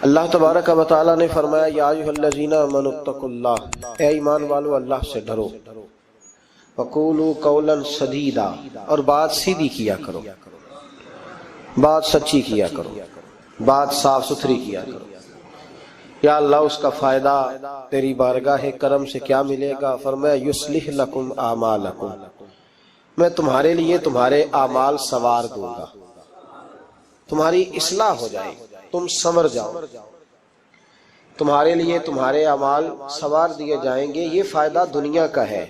اللہ تبارک و تعالیٰ نے فرمایا یا ایھا الذین آمنوا اتقوا اللہ، اے ایمان والو اللہ سے ڈرو، وقولوا قولا سدیدا، اور بات سیدھی کیا کرو، بات سچی کیا کرو، بات صاف ستھری کیا کرو۔ یا اللہ اس کا فائدہ تیری بارگاہ کرم سے کیا ملے گا؟ فرمایا یصلح لکم اعمالکم، میں تمہارے لیے تمہارے اعمال سنوار دوں گا، تمہاری اصلاح ہو جائے گی، تم سنور جاؤ، تمہارے لیے تمہارے اعمال سنوار دیے جائیں گے۔ یہ فائدہ دنیا کا ہے،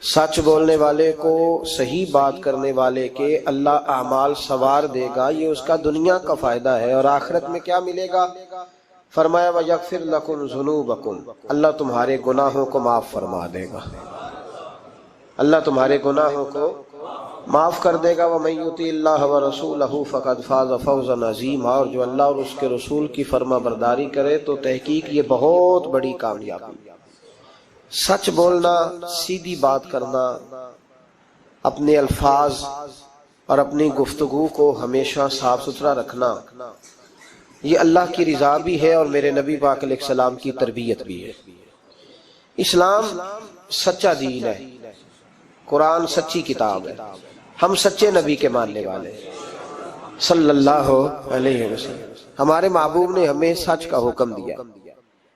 سچ بولنے والے کو، صحیح بات کرنے والے کے اللہ اعمال سنوار دے گا، یہ اس کا دنیا کا فائدہ ہے۔ اور آخرت میں کیا ملے گا؟ فرمایا وَيَغْفِرْ لَكُمْ ذُنُوبَكُمْ، اللہ تمہارے گناہوں کو معاف فرما دے گا، اللہ تمہارے گناہوں کو معاف کر دے گا۔ وَمَن يُطِعِ اللَّهَ وَرَسُولَهُ فَقَدْ فَازَ فَوْزًا عَظِيمًا، اور جو اللہ اور اس کے رسول کی فرما برداری کرے تو تحقیق یہ بہت بڑی کامیابی۔ سچ بولنا، سیدھی بات کرنا، اپنے الفاظ اور اپنی گفتگو کو ہمیشہ صاف ستھرا رکھنا، یہ اللہ کی رضا بھی ہے اور میرے نبی پاک علیہ السلام کی تربیت بھی ہے۔ اسلام سچا دین ہے، قرآن سچی کتاب ہے، ہم سچے نبی کے ماننے والے ہیں صلی اللہ علیہ وسلم۔ ہمارے محبوب نے ہمیں سچ کا حکم دیا،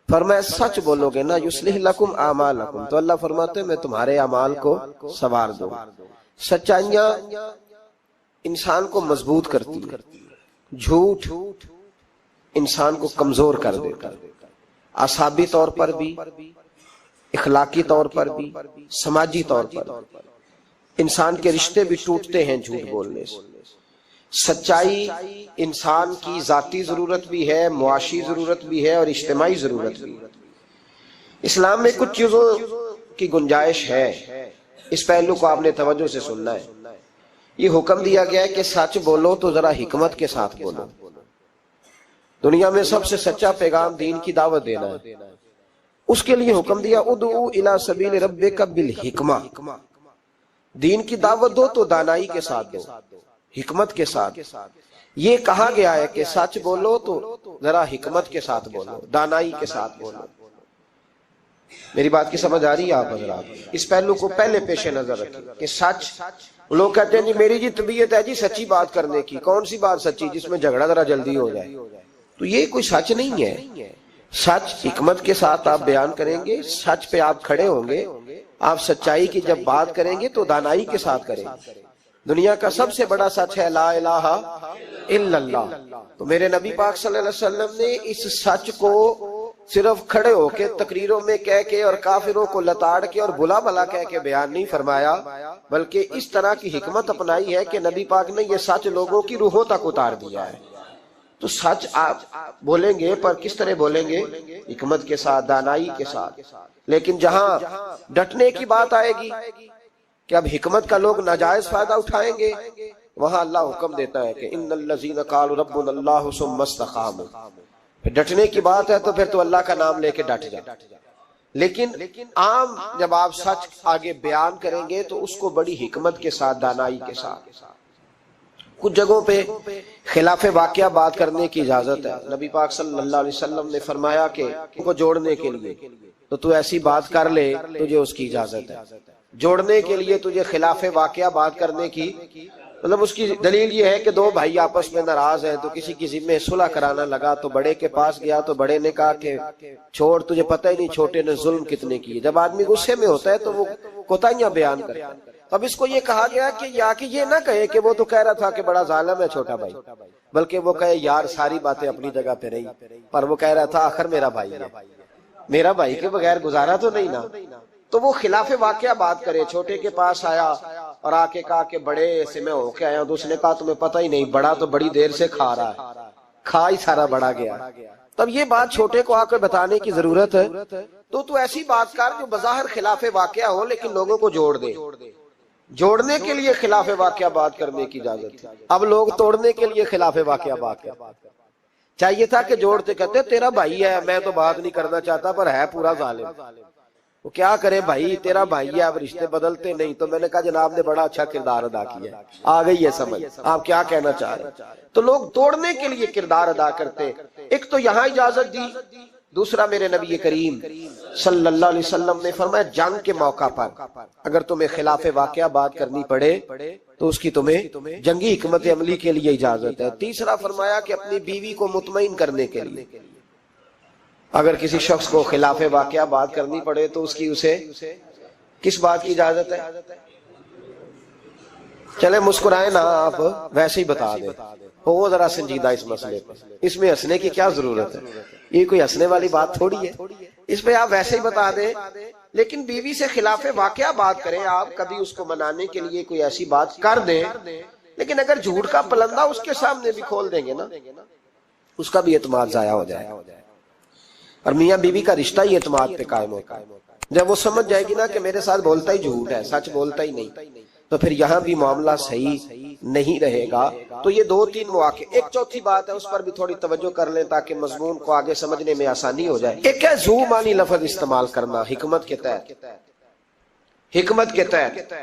فرمایا سچ بولو گے نا یصلح لکم اعمالکم، تو اللہ فرماتے ہیں میں تمہارے اعمال کو سنوار دوں۔ سچائیاں انسان کو مضبوط کرتی ہیں، جھوٹ انسان کو کمزور کر دیتا ہے، اعصابی طور پر بھی، اخلاقی طور پر بھی، سماجی طور پر انسان کے رشتے بھی ٹوٹتے ہیں جھوٹ بولنے سے۔ سچائی انسان کی ذاتی ضرورت بھی ہے، معاشی ضرورت بھی ہے اور اجتماعی ضرورت بھی ہے۔ اسلام میں کچھ چیزوں کی گنجائش ہے، اس پہلو کو آپ نے توجہ سے سننا ہے۔ یہ حکم دیا گیا ہے کہ سچ بولو تو ذرا حکمت کے ساتھ بولو۔ دنیا میں سب سے سچا پیغام دین کی دعوت دینا ہے، اس کے لیے حکم دیا ادعو الی سبیل ربک بالحکمہ، دین کی دعوت دو تو دانائی کے ساتھ دو، حکمت کے ساتھ۔ یہ کہا گیا ہے کہ سچ بولو تو ذرا حکمت کے ساتھ بولو، دانائی کے ساتھ بولو۔ میری بات کی سمجھ آ رہی ہے آپ حضرات؟ اس پہلو کو پہلے پیش نظر رکھیں کہ سچ، لوگ کہتے ہیں جی میری جی طبیعت ہے جی سچی بات کرنے کی، کون سی بات سچی جس میں جھگڑا ذرا جلدی ہو جائے؟ تو یہ کوئی سچ نہیں ہے۔ سچ حکمت کے ساتھ آپ بیان کریں گے، سچ پہ آپ کھڑے ہوں گے، آپ سچائی کی جب بات کریں گے تو دانائی کے ساتھ کریں گے۔ دنیا کا سب سے بڑا سچ ہے لا الہ الا اللہ، تو میرے نبی پاک صلی اللہ علیہ وسلم نے اس سچ کو صرف کھڑے ہو کے تقریروں میں کہہ کے اور کافروں کو لتاڑ کے اور بلا بلا کہہ کے بیان نہیں فرمایا، بلکہ اس طرح کی حکمت اپنائی ہے کہ نبی پاک نے یہ سچ لوگوں کی روحوں تک اتار دیا ہے۔ تو سچ آپ بولیں گے پر کس طرح بولیں گے؟ حکمت کے ساتھ، دانائی کے ساتھ۔ لیکن جہاں ڈٹنے کی بات آئے گی کہ اب حکمت کا لوگ ناجائز فائدہ اٹھائیں گے، وہاں اللہ حکم دیتا ہے کہ ان الذین قالوا ربنا اللہ ثم استقاموا، پھر ڈٹنے کی بات ہے تو پھر تو اللہ کا نام لے کے ڈٹ جا۔ لیکن عام جب آپ سچ آگے بیان کریں گے تو اس کو بڑی حکمت کے ساتھ، دانائی کے ساتھ۔ کچھ جگہوں پہ خلاف واقعہ بات کرنے کی اجازت ہے، نبی پاک صلی اللہ علیہ وسلم نے فرمایا کہ ان کو جوڑنے کے لیے تو ایسی بات کر لے، تجھے اس کی اجازت ہے۔ جوڑنے کے لیے تجھے خلاف واقعہ بات کرنے کی، مطلب اس کی دلیل یہ ہے کہ دو بھائی آپس میں ناراض ہیں تو کسی کی ذمہ صلح کرانا لگا تو بڑے کے پاس گیا تو بڑے نے کہا کہ چھوڑ، تجھے پتہ ہی نہیں چھوٹے نے ظلم کتنے کیے۔ جب آدمی غصے میں ہوتا ہے تو وہ کوتاہیاں بیان کرتا ہے۔ اب اس کو یہ کہا گیا کہ یا کہ یہ نہ کہے کہ وہ تو کہہ رہا تھا کہ بڑا ظالم ہے چھوٹا بھائی، بلکہ وہ کہے یار ساری باتیں اپنی جگہ پہ رہی، پر وہ کہہ رہا تھا آخر میرا بھائی ہے، میرا بھائی کے بغیر گزارا تو نہیں نا۔ تو وہ خلاف واقعہ بات کرے، چھوٹے کے پاس آیا اور آ کے کہا کہ بڑے سے میں ہو کے آیا ہوں، تو اس نے کہا تمہیں پتہ ہی نہیں، بڑا تو بڑی دیر سے کھا رہا ہے، کھا ہی سارا بڑا گیا۔ تب یہ بات چھوٹے کو آ کے بتانے کی ضرورت ہے، تو ایسی بات کر جو بظاہر خلاف واقعہ ہو لیکن لوگوں کو جوڑ دے۔ جوڑنے کے لیے خلاف واقعہ بات کرنے کی اجازت ہے، اب لوگ توڑنے کے لیے خلاف واقعہ بات کرتے ہیں۔ چاہیے تھا کہ جوڑتے، کہتے تیرا بھائی ہے، میں تو بات نہیں کرنا چاہتا پر ہے پورا ظالم، وہ کیا کرے بھائی، تیرا بھائی ہے، اب رشتے بدلتے نہیں۔ تو میں نے کہا جناب نے بڑا اچھا کردار ادا کیا، آ گئی ہے سمجھ آپ کیا کہنا چاہ رہے ہیں۔ تو لوگ توڑنے کے لیے کردار ادا کرتے، ایک تو یہاں اجازت دی، دوسرا میرے نبی کریم صلی اللہ علیہ وسلم نے فرمایا جنگ کے موقع پر اگر تمہیں خلاف واقعہ بات کرنی پڑے تو اس کی تمہیں جنگی حکمت عملی کے لیے اجازت ہے۔ تیسرا فرمایا کہ اپنی بیوی کو مطمئن کرنے کے لیے اگر کسی شخص کو خلاف واقعہ بات کرنی پڑے تو اس کی اسے کس بات کی اجازت ہے؟ چلے مسکرائیں نا آپ، ویسے ہی بتا دیں، ہو ذرا سنجیدہ اس مسئلے پر، اس میں ہنسنے کی کیا ضرورت ہے؟ یہ کوئی ہنسنے والی بات تھوڑی ہے، اس پہ آپ ویسے ہی بتا دیں۔ لیکن بیوی سے خلاف واقعہ بات کریں آپ، کبھی اس کو منانے کے لیے کوئی ایسی بات کر دیں، لیکن اگر جھوٹ کا پلندہ اس کے سامنے بھی کھول دیں گے نا، اس کا بھی اعتماد ضائع ہو جائے گا۔ اور میاں بیوی کا رشتہ ہی اعتماد پہ قائم ہوتا ہے۔ جب وہ سمجھ جائے گی نا کہ میرے ساتھ بولتا ہی جھوٹ ہے، سچ بولتا ہی نہیں، تو پھر یہاں بھی معاملہ صحیح نہیں رہے گا۔ تو یہ دو تین مواقع، ایک چوتھی بات ہے اس پر بھی تھوڑی توجہ کر لیں تاکہ مضمون کو آگے سمجھنے میں آسانی ہو جائے۔ ایک ہے ذو معنی لفظ استعمال کرنا حکمت کے تحت۔ حکمت کے تحت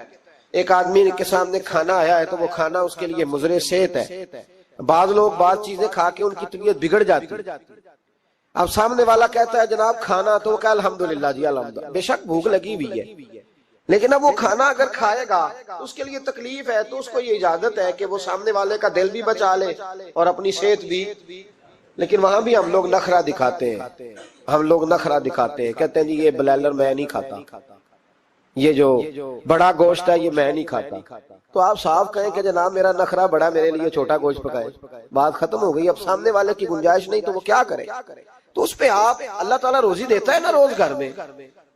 ایک آدمی کے سامنے کھانا آیا ہے تو وہ کھانا اس کے لیے مضر صحت ہے۔ بعض لوگ بعض چیزیں کھا کے ان کی طبیعت بگڑ جاتی ہے۔ اب سامنے والا کہتا ہے جناب کھانا، تو وہ کہا الحمدللہ جی الحمدللہ، بے شک بھوک لگی ہوئی ہے، لیکن اب وہ کھانا اگر کھائے گا اس کے لیے تکلیف ہے، تو اس کو یہ اجازت ہے کہ وہ سامنے والے کا دل بھی بچا لے اور اپنی صحت بھی۔ لیکن وہاں بھی ہم لوگ نخرہ دکھاتے ہیں، ہم لوگ نخرہ دکھاتے ہیں، کہتے ہیں جی یہ بلائلر میں نہیں کھاتا، یہ جو بڑا گوشت ہے یہ میں نہیں کھاتا۔ تو آپ صاف کہیں کہ جناب میرا نخرہ بڑا، میرے لیے چھوٹا گوشت پکائے، بات ختم ہو گئی۔ اب سامنے والے کی گنجائش نہیں تو وہ کیا کرے؟ تو اس پہ آپ، اللہ تعالیٰ روزی دیتا ہے نا روز گھر میں،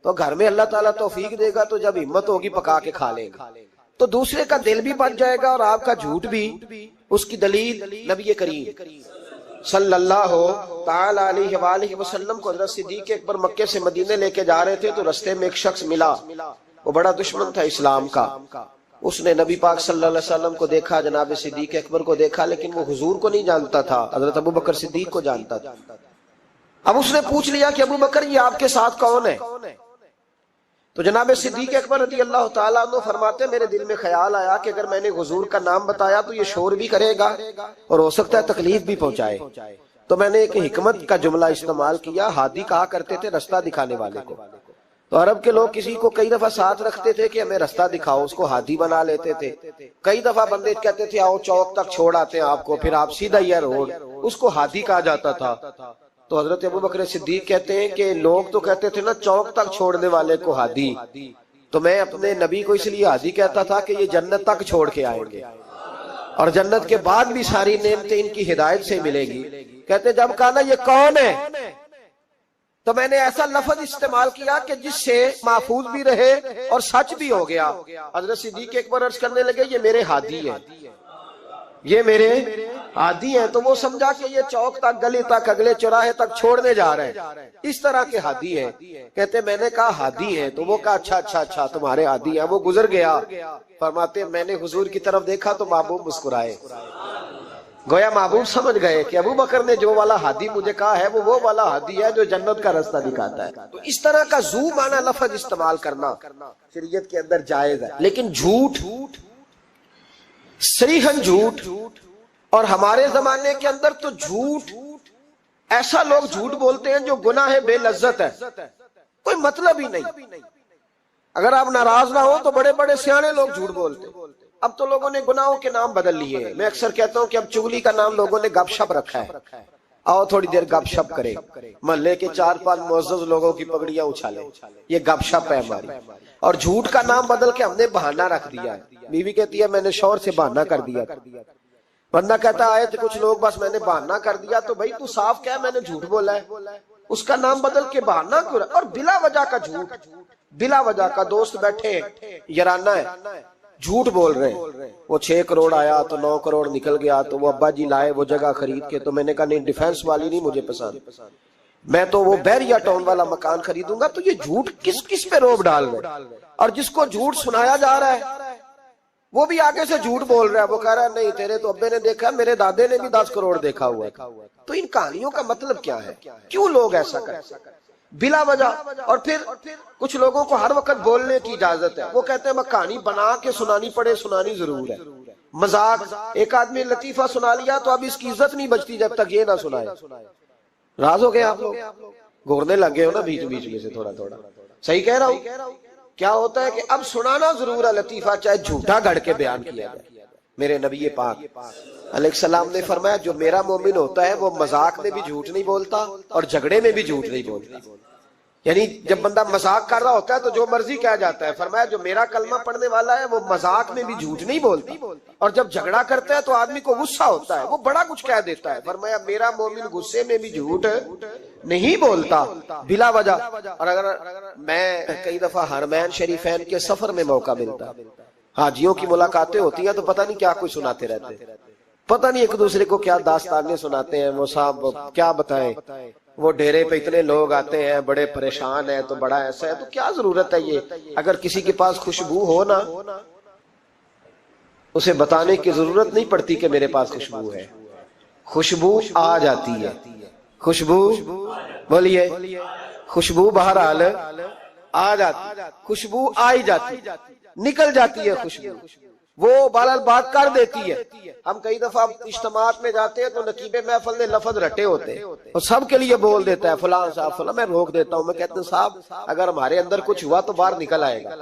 تو گھر میں اللہ تعالیٰ توفیق دے گا تو جب ہمت ہوگی پکا کے کھا لیں گے، تو دوسرے کا دل بھی بچ جائے گا اور آپ کا جھوٹ بھی۔ اس کی دلیل نبی کریم صلی اللہ تعالی علیہ وآلہ وسلم کو حضرت صدیق اکبر مکے سے مدینے لے کے جا رہے تھے تو رستے میں ایک شخص ملا، وہ بڑا دشمن تھا اسلام کا۔ اس نے نبی پاک صلی اللہ علیہ وسلم کو دیکھا، جناب صدیق اکبر کو دیکھا، لیکن وہ حضور کو نہیں جانتا تھا، حضرت ابو بکر صدیق کو جانتا تھا۔ اب اس نے پوچھ لیا کہ ابو بکر یہ آپ کے ساتھ کون ہے؟ تو جناب صدیق اکبر رضی اللہ تعالیٰ عنہ فرماتے میرے دل میں خیال آیا کہ اگر میں نے حضور کا نام بتایا تو یہ شور بھی کرے گا اور ہو سکتا ہے تکلیف بھی پہنچائے، تو میں نے ایک حکمت کا جملہ استعمال کیا۔ ہادی کہا کرتے تھے رستہ دکھانے والے کو، تو عرب کے لوگ کسی کو کئی دفعہ ساتھ رکھتے تھے کہ ہمیں رستہ دکھاؤ، اس کو ہادی بنا لیتے تھے۔ کئی دفعہ بندے کہتے تھے آؤ چوک تک چھوڑ آتے ہیں آپ کو، پھر آپ سیدھا یہ روڈ، اس کو ہادی کہا جاتا تھا۔ تو حضرت ابو بکر صدیق کہتے ہیں کہ لوگ تو کہتے تھے نا چوک تک چھوڑنے والے کو ہادی، تو میں اپنے نبی کو اس لیے ہادی کہتا تھا کہ یہ جنت تک چھوڑ کے آئیں گے اور جنت کے بعد بھی ساری نعمتیں ان کی ہدایت سے ملے گی۔ کہتے جب کہا نا یہ کون ہے تو میں نے ایسا لفظ استعمال کیا کہ جس سے محفوظ بھی رہے اور سچ بھی ہو گیا۔ حضرت صدیق اکبر عرض کرنے لگے یہ میرے ہادی ہیں، یہ میرے ہادی ہیں۔ تو وہ سمجھا کہ یہ چوک تک، گلی تک، اگلے چوراہے تک چھوڑنے جا رہے ہیں، اس طرح کے ہادی ہیں۔ کہتے میں نے کہا ہادی ہیں، تو وہ کہا اچھا اچھا اچھا تمہارے ہادی ہیں۔ وہ گزر گیا۔ فرماتے میں نے حضور کی طرف دیکھا تو محبوب مسکرائے، گویا محبوب سمجھ گئے کہ ابو بکر نے جو والا ہادی مجھے کہا ہے وہ والا ہادی ہے جو جنت کا راستہ دکھاتا ہے۔ تو اس طرح کا ذو معنی لفظ استعمال کرنا شریعت کے اندر جائز ہے۔ لیکن جھوٹ، صریحاً جھوٹ، اور ہمارے زمانے کے اندر تو جھوٹ، ایسا لوگ جھوٹ بولتے ہیں جو گناہ بے لذت ہے، کوئی مطلب ہی نہیں۔ اگر آپ ناراض نہ ہو تو بڑے بڑے سیانے لوگ جھوٹ بولتے ہیں۔ اب تو لوگوں نے گناہوں کے نام بدل لیے ہیں۔ میں اکثر کہتا ہوں کہ اب چغلی کا نام لوگوں نے گپ شپ رکھا ہے، آؤ تھوڑی دیر گپ شپ کرے، محلے کے 4-5 معزز لوگوں کی پگڑیاں اچھالے، یہ گپ شپ ہے ہماری۔ اور جھوٹ کا نام بدل کے ہم نے بہانہ رکھ دیا ہے۔ بیوی کہتی ہے میں نے شوہر سے بہانہ کر دیا، بندہ کہتا آئے تھے کچھ لوگ بس میں نے بہانہ کر دیا، تو بھائی تو صاف کہہ میں نے جھوٹ بولا ہے، اس کا نام بدل کے بہانہ کیوں؟ اور بلا وجہ کا جھوٹ، بلا وجہ کا دوست بیٹھے یارانہ ہے، جھوٹ بول رہے ہیں، وہ 6 کروڑ آیا تو 9 کروڑ نکل گیا، تو وہ ابا جی لائے وہ جگہ خرید کے، تو میں نے کہا نہیں ڈیفینس والی نہیں مجھے پسند، میں تو وہ بیریا ٹاؤن والا مکان خریدوں گا۔ تو یہ جھوٹ کس پہ روب ڈال رہے؟ اور جس کو جھوٹ سنایا جا رہا ہے وہ بھی آگے سے جھوٹ بول رہا ہے، وہ کہہ رہا ہے نہیں تیرے تو ابے نے دیکھا، میرے دادے نے بھی 10 کروڑ دیکھا ہوا ہے۔ تو ان کہانیوں کا مطلب کیا ہے؟ کیوں لوگ ایسا کرتے ہیں بلا وجہ؟ اور پھر کچھ لوگوں کو ہر وقت بولنے کی اجازت ہے، وہ کہتے ہیں میں کہانی بنا کے سنانی پڑے، سنانی ضرور ہے۔ مذاق، ایک آدمی لطیفہ سنا لیا تو اب اس کی عزت نہیں بچتی جب تک یہ نہ سنائے۔ راز ہو گئے آپ لوگ، گھورنے لگے ہو نا بیچ بیچ میں سے تھوڑا تھوڑا. صحیح کہہ رہا ہوں؟ کیا ہوتا ہے کہ اب سنانا ضرور ہے لطیفہ، چاہے جھوٹا گھڑ کے بیان کیا جائے. میرے نبی پاک علیہ السلام نے فرمایا جو میرا مومن ہوتا ہے وہ مذاق میں بھی جھوٹ نہیں بولتا اور جھگڑے میں بھی جھوٹ نہیں بولتا. یعنی جب بندہ مذاق کر رہا ہوتا ہے تو جو مرضی کہا جاتا ہے. فرمایا جو میرا کلمہ پڑھنے والا ہے وہ مذاق میں بھی جھوٹ نہیں بولتا، اور جب جھگڑا کرتا ہے تو آدمی کو غصہ ہوتا ہے وہ بڑا کچھ کہہ دیتا ہے. فرمایا میرا مومن غصے میں بھی جھوٹ نہیں بولتا بلا وجہ. اور اگر میں کئی دفعہ حرمین شریفین کے سفر میں موقع ملتا، حاجیوں کی ملاقاتیں ہوتی ہیں تو پتہ نہیں کیا کوئی سناتے رہتے ہیں، پتہ نہیں ایک دوسرے کو کیا داستانیں سناتے ہیں. وہ صاحب کیا بتائیں، وہ ڈیرے پہ اتنے لوگ آتے ہیں بڑے پریشان ہیں تو بڑا ایسا ہے. تو کیا ضرورت ہے یہ، اگر کسی کے پاس خوشبو ہو نا اسے بتانے کی ضرورت نہیں پڑتی کہ میرے پاس خوشبو ہے. خوشبو آ جاتی ہے، خوشبو بولیے، خوشبو بہرحال آ جاتی، خوشبو آئی جاتی، نکل جاتی ہے خوشبو، وہ بہرحال بات کر دیتی ہے. ہم کئی دفعہ اجتماعات میں جاتے ہیں تو نقیب محفل نے لفظ رٹے ہوتے ہیں اور سب کے لیے بول دیتا ہے فلاں صاحب فلاں. میں روک دیتا ہوں، میں کہتا ہوں صاحب اگر ہمارے اندر کچھ ہوا تو باہر نکل آئے گا.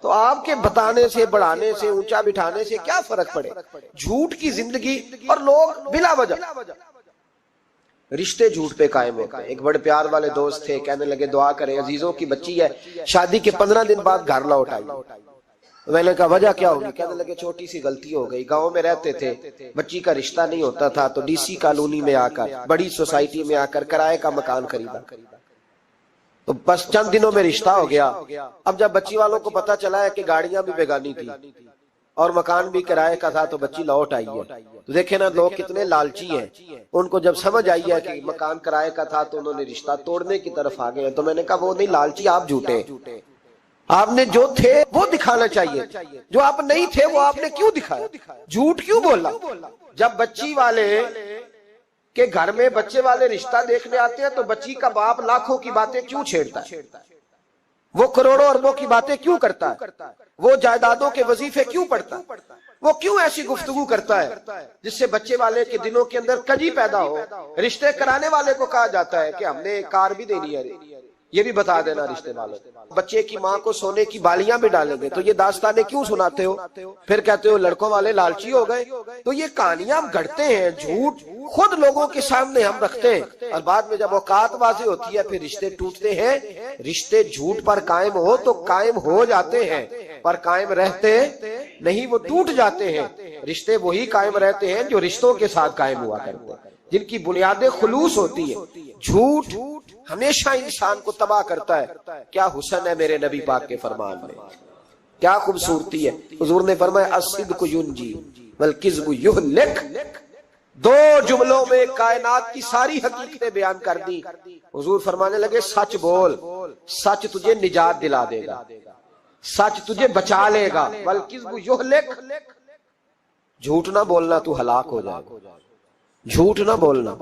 تو آپ کے بتانے سے، بڑھانے سے، اونچا بٹھانے سے کیا فرق پڑے. جھوٹ کی زندگی، اور لوگ بلا وجہ رشتے جھوٹ پہ قائم ہوتے ہیں. ایک بڑے پیار والے دوست تھے، کہنے لگے دعا کریں عزیزوں کی بچی ہے، شادی کے 15 دن بعد گھر لوٹ آئی. میں نے کہا وجہ کیا ہوگی؟ کہنے لگے چھوٹی سی غلطی ہو گئی، گاؤں میں رہتے تھے، بچی کا رشتہ نہیں ہوتا تھا تو ڈی سی کالونی میں آ کر، بڑی سوسائٹی میں آ کر کرائے کا مکان خریدا، تو بس چند دنوں میں رشتہ ہو گیا. اب جب بچی والوں کو پتا چلا ہے کہ گاڑیاں بھی بیگانی تھی اور مکان بھی کرائے کا تھا تو بچی لوٹ آئی ہے. تو دیکھیں نا لوگ کتنے لالچی ہیں. ان کو جب سمجھ آئی ہے کہ مکان کرائے کا تھا تو انہوں نے رشتہ توڑنے کی طرف آ گئے. تو میں نے کہا وہ نہیں لالچی، آپ جھوٹے. آپ نے جو تھے وہ دکھانا چاہیے، جو آپ نہیں تھے وہ آپ نے کیوں دکھایا، جھوٹ کیوں بولا. جب بچی والے کے گھر میں بچے والے رشتہ دیکھنے آتے ہیں تو بچی کا باپ لاکھوں کی باتیں کیوں چھیڑتا ہے، وہ کروڑوں اربوں کی باتیں کیوں کرتا ہے، وہ جائیدادوں کے وظیفے کیوں پڑھتا ہے، وہ کیوں ایسی گفتگو کرتا ہے جس سے بچے والے کے دلوں کے اندر کجی پیدا ہو. رشتے کرانے والے کو کہا جاتا ہے کہ ہم نے کار بھی دینی ہے، یہ بھی بتا دینا رشتے والوں. بچے کی ماں کو سونے کی بالیاں بھی ڈالیں گے تو یہ داستانیں کیوں سناتے ہو، پھر کہتے ہو لڑکوں والے لالچی ہو گئے. تو یہ کہانیاں ہم گھڑتے ہیں، جھوٹ خود لوگوں کے سامنے ہم رکھتے ہیں اور بعد میں جب اوقات واضح ہوتی ہے پھر رشتے ٹوٹتے ہیں. رشتے جھوٹ پر قائم ہو تو قائم ہو جاتے ہیں پر قائم رہتے نہیں، وہ ٹوٹ جاتے ہیں. رشتے وہی قائم رہتے ہیں جو رشتوں کے ساتھ قائم ہوا کرتے ہیں، جن کی بنیادیں خلوص ہوتی ہے. جھوٹ ہمیشہ انسان کو تباہ کرتا ہے. کیا حسن ہے میرے نبی پاک کے فرمان میں، کیا خوبصورتی ہے. حضور نے فرمایا الصدق ینجی والکذب یہلک. 2 جملوں میں کائنات کی ساری حقیقتیں بیان کر دی. حضور فرمانے لگے سچ بول، سچ تجھے نجات دلا دے گا، سچ تجھے بچا لے گا. والکذب یہلک، جھوٹ نہ بولنا تو ہلاک ہو جائے گا. جھوٹ نہ بولنا،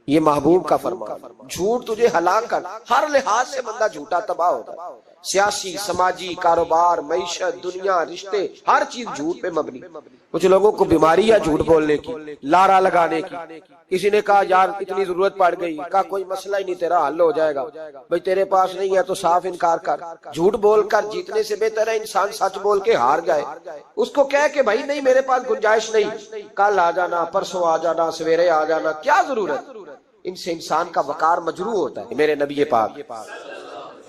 یہ محبوب کا فرمان. جھوٹ تجھے ہلاک کر، ہر لحاظ سے بندہ جھوٹا تباہ ہوتا ہے. سیاسی، سماجی، کاروبار، معیشت، دنیا، رشتے، ہر چیز جھوٹ پہ مبنی. کچھ لوگوں کو بیماری ہے جھوٹ بولنے کی، لارا لگانے کی. کسی نے کہا یار اتنی ضرورت پڑ گئی، کہا کوئی مسئلہ ہی نہیں تیرا حل ہو جائے گا. بھئی تیرے پاس نہیں ہے تو صاف انکار کر. جھوٹ بول کر جیتنے سے بہتر ہے انسان سچ بول کے ہار جائے. اس کو کہہ کہ بھائی نہیں میرے پاس گنجائش نہیں، کل آ جانا، پرسوں آ جانا، سویرے آ جانا، کیا ضرورت. ان سے انسان کا وقار مجروح ہوتا ہے. میرے نبی پاک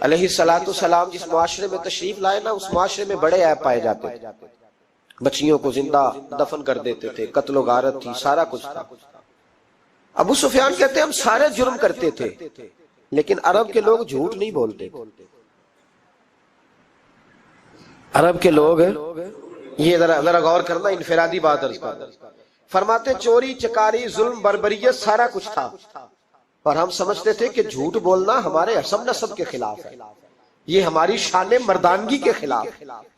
علیہ السلام جس معاشرے میں تشریف لائے نا، اس معاشرے میں بڑے عیب پائے جاتے تھے. بچیوں کو زندہ دفن کر دیتے تھے، قتل و غارت تھی، سارا کچھ تھا. ابو سفیان کہتے ہیں ہم سارے جرم کرتے تھے لیکن عرب کے لوگ جھوٹ نہیں بولتے. عرب کے لوگ، یہ ذرا غور کرنا، انفرادی بات عرض کرنا. فرماتے چوری چکاری ظلم بربریت سارا کچھ تھا اور ہم سمجھتے تھے کہ جھوٹ بولنا ہمارے حسب نسب کے خلاف ہے، یہ ہماری شان مردانگی کے خلاف.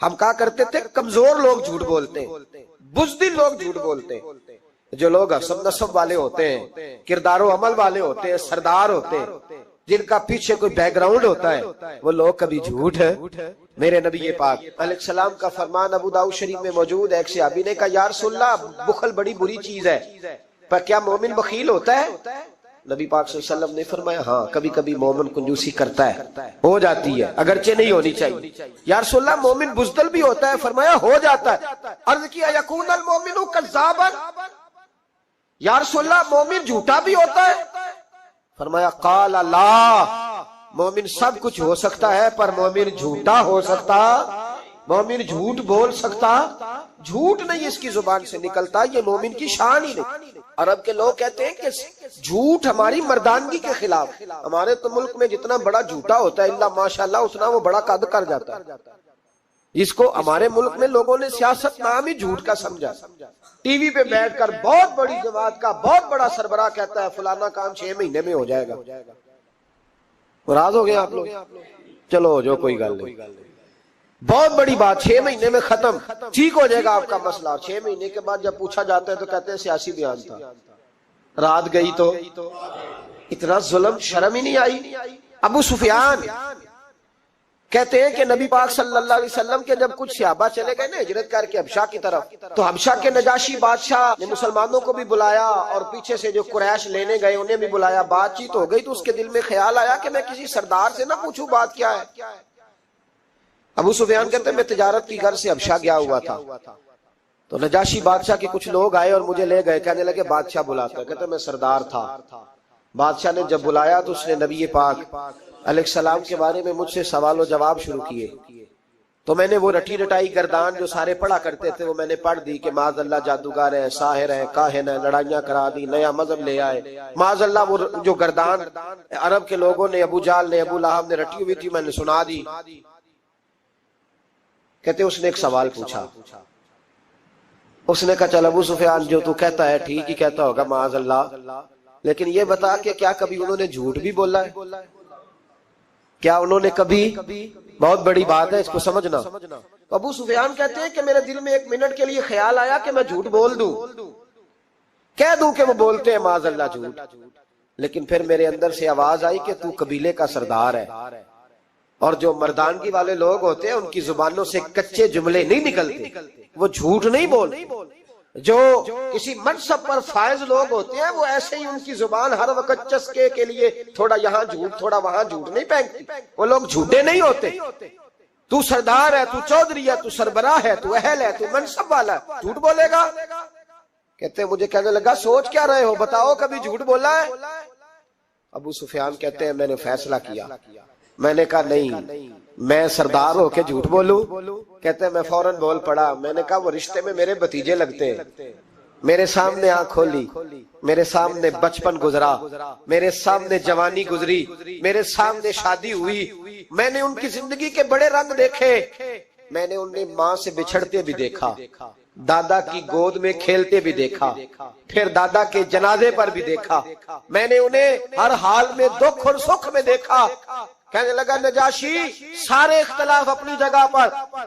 ہم کہا کرتے تھے کمزور لوگ جھوٹ بولتے ہیں، بزدل لوگ جھوٹ بولتے ہیں. جو لوگ حسب نسب والے ہوتے ہیں، کردار و عمل والے ہوتے ہیں، سردار ہوتے ہیں، جن کا پیچھے کوئی بیک گراؤنڈ ہوتا ہے، وہ لوگ کبھی جھوٹ ہے. میرے نبی پاک علیہ السلام کا فرمان ابو داؤد شریف میں موجود ہے. ایک صحابی نے کہا یا رسول اللہ بخل بڑی بری چیز ہے، پر کیا مومن بخیل ہوتا ہے؟ نبی پاک صلی اللہ علیہ وسلم نے فرمایا ہاں کبھی کبھی مومن کنجوسی کرتا ہے، ہو جاتی ہے، اگرچہ نہیں ہونی چاہیے۔ یا رسول اللہ مومن بزدل بھی ہوتا ہے؟ فرمایا ہو جاتا ہے۔ عرض کیا یکون المومن کذابا، یا رسول اللہ مومن جھوٹا بھی ہوتا ہے؟ فرمایا قال لا، مومن سب کچھ ہو سکتا ہے پر مومن جھوٹا ہو سکتا، مومن جھوٹ بول سکتا، جھوٹ نہیں اس کی زبان سے نکلتا، یہ مومن کی شان ہی نہیں۔ عرب کے لوگ کہتے ہیں کہ جھوٹ ہماری مردانگی کے خلاف، ہمارے تو ملک میں جتنا بڑا جھوٹا ہوتا ہے اللہ ماشاءاللہ اتنا وہ بڑا قد کر جاتا ہے، جس کو ہمارے ملک میں لوگوں نے سیاست نام ہی جھوٹ کا سمجھا۔ ٹی وی پہ بیٹھ کر بہت بڑی جماعت کا بہت بڑا سربراہ کہتا ہے فلانا کام 6 مہینے میں ہو جائے گا۔ راض ہو گئے آپ لوگ؟ چلو جو کوئی گل نہیں، بہت بڑی بات، 6 مہینے میں ختم، ٹھیک ہو جائے گا آپ کا مسئلہ۔ 6 مہینے کے بعد جب پوچھا جاتا ہے تو کہتے ہیں سیاسی بیان تھا، رات گئی تو اتنا ظلم، شرم ہی نہیں آئی۔ ابو سفیان کہتے ہیں کہ نبی پاک صلی اللہ علیہ وسلم کے جب کچھ صحابہ چلے گئے نا ہجرت کر کے حبشہ کی طرف، تو حبشہ کے نجاشی بادشاہ نے مسلمانوں کو بھی بلایا اور پیچھے سے جو قریش لینے گئے انہیں بھی بلایا، بات چیت ہو گئی تو اس کے دل میں خیال آیا کہ میں کسی سردار سے نہ پوچھوں بات کیا ہے۔ ابو سفیان کہتے ہیں میں تجارت کی غرض سے حبشہ گیا ہوا تھا، تو نجاشی بادشاہ کے کچھ لوگ آئے اور مجھے لے گئے، کہنے لگے بادشاہ بلاتا ہے، کہتے ہیں میں سردار تھا۔ بادشاہ نے جب بلایا تو اس نے نبی پاک علیہ السلام کے بارے میں مجھ سے سوال و جواب شروع کیے، تو میں نے وہ رٹی رٹائی گردان جو سارے پڑھا کرتے تھے وہ میں نے پڑھ دی کہ معاذ اللہ جادوگر ہے، ساحر ہے، کاہن ہے، لڑائیاں کرا دی، نیا مذہب لے آئے، معاذ اللہ۔ وہ جو گردان عرب کے لوگوں نے، ابو جہل نے، ابو لہب نے رٹی ہوئی تھی میں نے سنا دی۔ کہتے اس نے ایک سوال پوچھا، اس نے کہا چل ابو سفیان جو تو کہتا ہے ٹھیک ہی کہتا ہوگا معاذ اللہ، لیکن یہ بتا کہ کیا کبھی انہوں نے جھوٹ بھی بولا ہے؟ کیا انہوں نے کبھی، بہت بڑی بات ہے اس کو سمجھنا۔ ابو سفیان کہتے ہیں کہ میرے دل میں 1 منٹ کے لیے خیال آیا کہ میں جھوٹ بول دوں، کہہ دوں کہ وہ بولتے ہیں معاذ اللہ جھوٹ، لیکن پھر میرے اندر سے آواز آئی کہ تو قبیلے کا سردار ہے، اور جو مردانگی والے لوگ ہوتے ہیں ان کی زبانوں سے کچے جملے نہیں نکلتے، وہ جھوٹ نہیں بولتے۔ جو کسی منصب پر فائز لوگ ہوتے ہیں وہ ایسے ہی ان کی زبان ہر وقت چسکے کے لیے تھوڑا یہاں جھوٹ تھوڑا وہاں جھوٹ نہیں پھینکتی، وہ لوگ جھوٹے نہیں ہوتے۔ تو سردار ہے، تو چودھری ہے، تو سربراہ ہے، تو اہل ہے، تو منصب والا ہے، جھوٹ بولے گا؟ کہتے ہیں مجھے کہنے لگا سوچ کیا رہے ہو، بتاؤ کبھی جھوٹ بولا ہے؟ ابو سفیان کہتے ہیں میں نے فیصلہ کیا، میں نے کہا نہیں میں سردار ہو کے جھوٹ بولوں؟ کہتے ہیں میں فوراً بول پڑا، میں نے کہا وہ رشتے میں میرے بھتیجے لگتے ہیں، میرے سامنے آنکھ کھولی، میرے سامنے بچپن گزرا، میرے سامنے جوانی گزری، میرے سامنے شادی ہوئی، میں نے ان کی زندگی کے بڑے رنگ دیکھے، میں نے انہیں ماں سے بچھڑتے بھی دیکھا، دادا کی گود میں کھیلتے بھی دیکھا، پھر دادا کے جنازے پر بھی دیکھا، میں نے انہیں ہر حال میں دکھ اور سکھ میں دیکھا۔ کہنے لگا نجاشی سارے اختلاف اپنی جگہ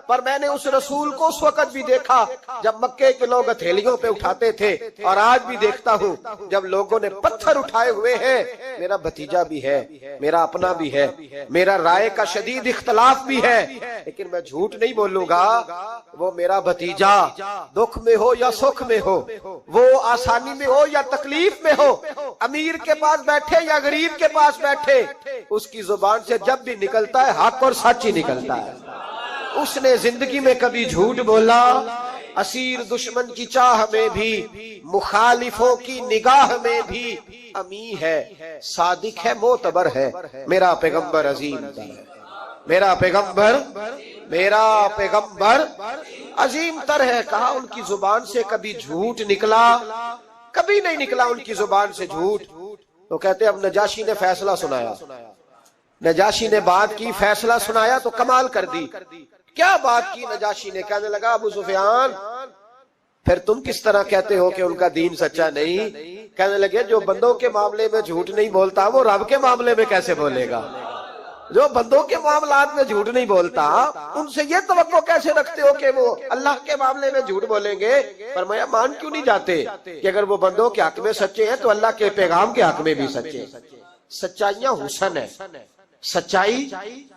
پر میں نے اس رسول کو اس وقت بھی دیکھا جب مکے کے لوگ ہتھیلیوں پہ اٹھاتے تھے، اور آج بھی دیکھتا ہوں جب لوگوں نے پتھر اٹھائے ہوئے ہیں، میرا بھتیجا بھی ہے، میرا اپنا بھی ہے، میرا رائے کا شدید اختلاف بھی ہے، لیکن میں جھوٹ نہیں بولوں گا۔ وہ میرا بھتیجا دکھ میں ہو یا سکھ میں ہو، وہ آسانی میں ہو یا تکلیف میں ہو، امیر کے پاس بیٹھے یا غریب کے پاس بیٹھے، اس کی زبان سے جب بھی نکلتا ہے حق اور سچ ہی نکلتا ہے۔ اس نے زندگی میں کبھی جھوٹ بولا؟ اسیر دشمن کی چاہ میں بھی، مخالفوں کی نگاہ میں بھی امی ہے، صادق ہے، معتبر ہے، میرا پیغمبر عظیم تر ہے، میرا پیغمبر عظیم تر ہے۔ کہا ان کی زبان سے کبھی جھوٹ نکلا؟ کبھی نہیں نکلا ان کی زبان سے جھوٹ۔ تو کہتے اب نجاشی نے فیصلہ سنایا، نجاشی نے بات کی، فیصلہ سنایا تو کمال کر دی۔ کیا بات کی نجاشی نے؟ کہنے لگا ابو سفیان پھر تم کس طرح کہتے ہو کہ ان کا دین سچا نہیں؟ کہنے لگے جو بندوں کے معاملے میں جھوٹ نہیں بولتا وہ رب کے معاملے میں کیسے بولے گا؟ جو بندوں کے معاملات میں جھوٹ نہیں بولتا ان سے یہ توقع کیسے رکھتے ہو کہ وہ اللہ کے معاملے میں جھوٹ بولیں گے؟ فرمایا مان کیوں نہیں جاتے کہ اگر وہ بندوں کے حق میں سچے ہیں تو اللہ کے پیغام کے حق میں بھی سچے۔ سچائیاں حسن ہے، سچائی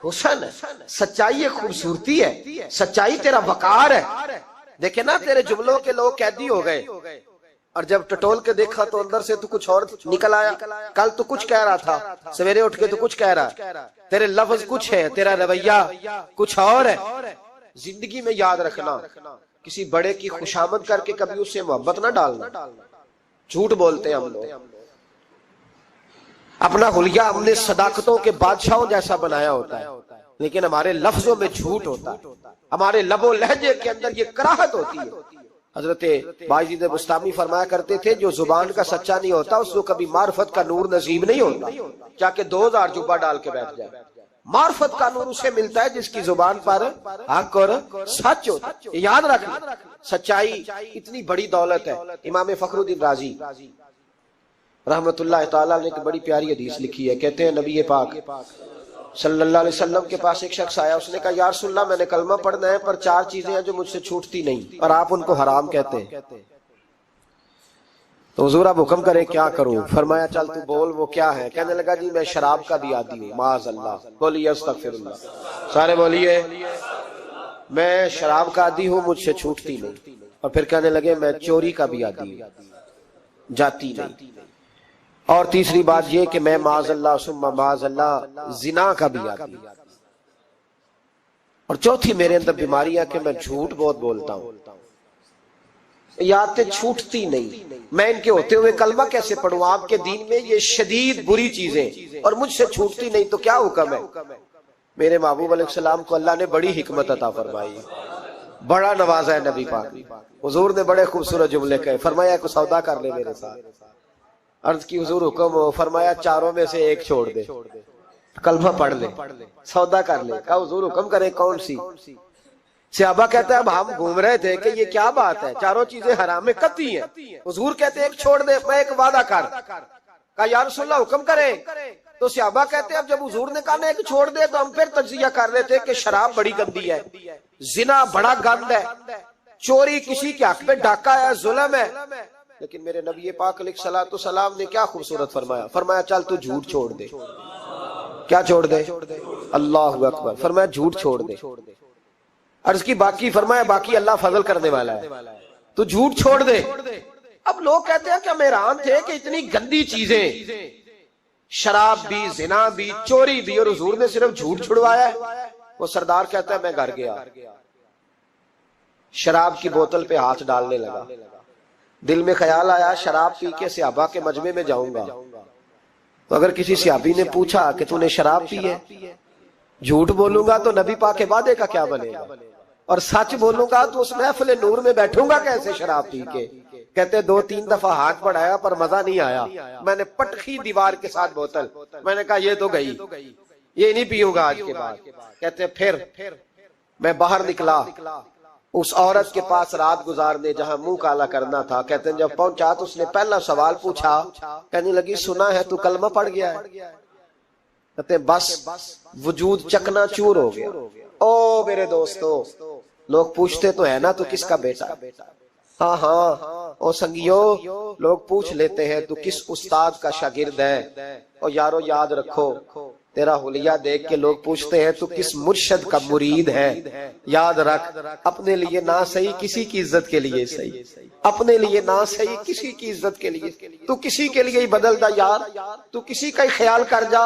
حسن ہے، سچائی ایک خوبصورتی ہے، سچائی تیرا وقار ہے۔ دیکھیں نا تیرے جملوں کے لوگ قیدی ہو گئے، اور جب ٹٹول کے دیکھا تو اندر سے تو کچھ اور نکل آیا. کل تو کچھ کہہ رہا تھا, سویرے اٹھ کے تو کچھ کہہ رہا, تیرے لفظ کچھ ہے, تیرا رویہ کچھ اور ہے. زندگی میں یاد رکھنا, کسی بڑے کی خوشامد کر کے کبھی اس سے محبت نہ ڈالنا. جھوٹ بولتے ہیں ہم لوگ, اپنا حلیہ ہم نے صداقتوں کے بادشاہوں جیسا بنایا ہوتا ہے, لیکن ہمارے لفظوں میں جھوٹ ہوتا ہے, ہمارے لب و لہجے کے اندر یہ کراہت ہوتی ہے. حضرت باجید بستامی فرمایا کرتے تھے, جو زبان کا سچا نہیں ہوتا اس کو کبھی معرفت کا نور نصیب نہیں ہوتا, چاہے کہ 2000 جوبہ ڈال کے بیٹھ جائے. معرفت کا نور اسے ملتا ہے جس کی زبان پر حق اور سچ ہوتا ہے. یاد رکھنا, سچائی اتنی بڑی دولت ہے. امام فخر الدین رازی رحمت اللہ تعالیٰ نے ایک بڑی پیاری حدیث لکھی ہے. کہتے ہیں نبی پاک صلی اللہ علیہ وسلم کے پاس ایک شخص آیا, اس نے کہا یا رسول اللہ میں نے کلمہ پڑھنا ہے پر 4 چیزیں ہیں جو مجھ سے چھوٹتی نہیں اور آپ ان کو حرام کہتے ہیں. تو حضور آپ حکم کریں کیا کروں؟ فرمایا چل تو بول وہ کیا ہے. کہنے لگا جی میں شراب کا بھی عادی ہوں. معاذ اللہ. بولیے استغفر اللہ, سارے بولیے میں شراب کا عادی ہوں, مجھ سے چھوٹتی نہیں. اور پھر کہنے لگے میں چوری کا بھی عادی ہوں, جاتی نہیں. اور تیسری بات یہ کہ میں معاذ اللہ ثم معاذ اللہ زنا کا بھی عادی ہوں. اور چوتھی میرے اندر بیماری ہے کہ میں جھوٹ بہت بولتا ہوں. یادیں چھوٹتی نہیں, میں ان کے ہوتے ہوئے کلمہ کیسے پڑھوں؟ آپ کے دین میں یہ شدید بری چیزیں اور مجھ سے چھوٹتی نہیں, تو کیا حکم ہے؟ میرے محبوب علیہ السلام کو اللہ نے بڑی حکمت عطا فرمائی, بڑا نوازا ہے نبی پاک. حضور نے بڑے خوبصورت جملے کہے, فرمایا کو سودا کر لے میرے ساتھ. عرض کی حضور حکم ہو, فرمایا 4 میں سے ایک چھوڑ دے, کلمہ پڑھ لے, سودا کر لے. کہا حضور حکم کریں کون سی؟ صحابہ کہتے ہیں اب ہم گھوم رہے تھے کہ یہ کیا بات ہے, 4 چیزیں حرام میں قطعی ہیں. حضور کہتے ہیں ایک چھوڑ دے, میں ایک وعدہ کر. کہا یا رسول اللہ حکم کریں. تو صحابہ کہتے ہیں اب جب حضور نے کہا نا ایک چھوڑ دے, تو ہم پھر تجزیہ کر رہے تھے کہ شراب بڑی گندی ہے, زنا بڑا گند ہے, چوری کسی کے حق میں ڈاکہ ہے, ظلم ہے. لیکن میرے نبی پاک علیہ الصلوۃ والسلام نے کیا خوبصورت فرمایا, فرمایا چل تو جھوٹ چھوڑ دے. کیا چھوڑ دے؟ اللہ اکبر. فرمایا جھوٹ چھوڑ دے. عرض کی باقی؟ فرمایا باقی اللہ فضل کرنے والا ہے, تو جھوٹ چھوڑ دے. اب لوگ کہتے ہیں کہ ہم حیران تھے کہ اتنی گندی چیزیں, شراب بھی, زنا بھی, چوری بھی, اور حضور نے صرف جھوٹ چھڑوایا ہے. وہ سردار کہتا ہے میں گھر گیا, شراب کی بوتل پہ ہاتھ ڈالنے لگا. دل میں خیال آیا شراب پی کے صحابہ کے مجمع میں جاؤں گا, تو اگر کسی صحابی نے پوچھا کہ تو نے شراب پی ہے, جھوٹ بولوں گا تو نبی پاک کے وعدے کا کیا بنے گا, اور سچ بولوں گا تو اس محفل نور میں بیٹھوں گا کیسے شراب پی کے. کہتے 2-3 دفعہ ہاتھ بڑھایا پر مزہ نہیں آیا. میں نے پٹخی دیوار کے ساتھ بوتل, میں نے کہا یہ تو گئی, یہ نہیں پیوں گا آج کے بعد. کہتے پھر میں باہر نکلا اس عورت کے پاس رات گزارنے جہاں منہ کالا کرنا تھا. کہتے ہیں جب پہنچا تو اس نے پہلا سوال پوچھا, کہنے لگی سنا ہے تو کلمہ پڑھ گیا ہے. کہتے ہیں بس وجود چکنا چور ہو گیا. او میرے دوستو, لوگ پوچھتے تو ہے نا تو کس کا بیٹا؟ ہاں ہاں او سنگیو, لوگ پوچھ لیتے ہیں تو کس استاد کا شاگرد ہے. اور یارو یاد رکھو, تیرا حلیہ دیکھ کے لوگ پوچھتے ہیں تو کس مرشد کا مرید ہے. یاد رکھ, اپنے لیے نہ صحیح کسی کی عزت کے لیے صحیح, اپنے لیے نہ صحیح کسی کی عزت کے لیے, تو کسی کے لیے ہی بدل دا یار, تو کسی کا ہی خیال کر جا,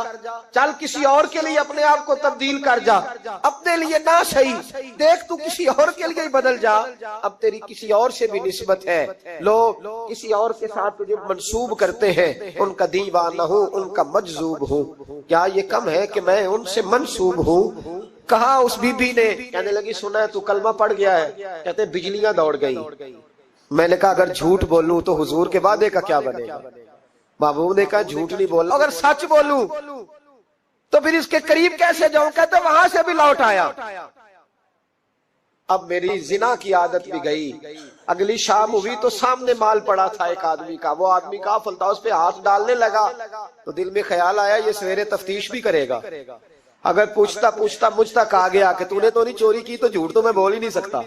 چل کسی اور کے لیے اپنے آپ کو تبدیل کر جا. اپنے لیے نہ صحیح دیکھ, تو کسی اور کے لیے ہی بدل جا. اب تیری کسی اور سے بھی نسبت ہے, لوگ کسی اور کے ساتھ تجھے منسوب کرتے ہیں, ان کا دیوانہ ہوں, ان کا مجذوب ہوں. کیا یہ کم ہے کہ میں ان سے منسوب ہوں؟ کہا اس بی بی نے, کہنے لگی سنا ہے تو کلمہ پڑھ گیا ہے. کہتے بجلیاں دوڑ گئی. میں نے کہا اگر جھوٹ بولوں تو حضور کے وعدے کا کیا بنے گا؟ محبوب نے کہا جھوٹ نہیں بولنا, اگر سچ بولوں تو پھر اس کے قریب کیسے جاؤں؟ کہتے وہاں سے بھی لوٹ آیا. اب میری زنا کی عادت بھی گئی. اگلی شام ہوئی تو سامنے مال پڑا تھا ایک آدمی کا, وہ آدمی کافل تھا, اس پہ ہاتھ ڈالنے لگا تو دل میں خیال آیا یہ سویرے تفتیش بھی کرے گا. اگر پوچھتا پوچھتا مجھ تک آ گیا کہ تو نے تو نہیں چوری کی, تو جھوٹ تو میں بول ہی نہیں سکتا,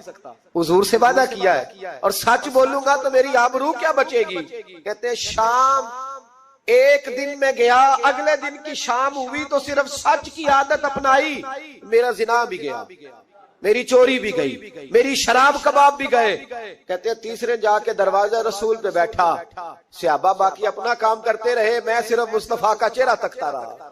حضور سے وعدہ کیا ہے, اور سچ بولوں گا تو میری آبرو کیا بچے گی. کہتے شام ایک دن میں گیا, اگلے دن کی شام ہوئی تو صرف سچ کی عادت اپنائی, میرا زنا بھی گیا. میری چوری بھی گئی، میری شراب کباب بھی گئے. کہتے ہیں تیسرے جا کے دروازہ رسول پہ بیٹھا، صحابہ باقی اپنا کام کرتے رہے، میں صرف مصطفیٰ کا چہرہ تکتا رہا.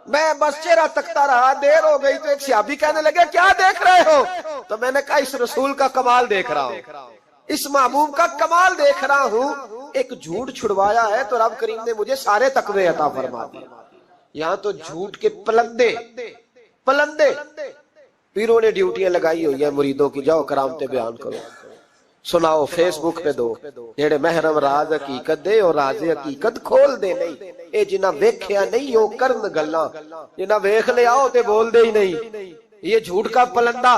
میں بس چہرہ تکتا رہا. دیر ہو گئی تو ایک صحابی کہنے لگے کیا دیکھ رہے ہو؟ تو میں نے کہا اس رسول کا کمال دیکھ رہا ہوں، اس محبوب کا کمال دیکھ رہا ہوں. ایک جھوٹ چھڑوایا ہے تو رب کریم نے مجھے سارے تقوی عطا فرما دی. یہاں تو جھوٹ کے پلندے پیروں نے ڈیوٹیاں لگائی ہوئی ہیں مریدوں کی، جاؤ کرامتیں بیان کرو، سناؤ، فیس بک پہ دو. جیڑے محرم راز حقیقت دے اور راز حقیقت کھول دے نہیں. اے جنہ ویکھیا نہیں او کرن گلاں، جنہ ویکھ لیا او تے بول دے ہی نہیں. یہ جھوٹ کا پلندہ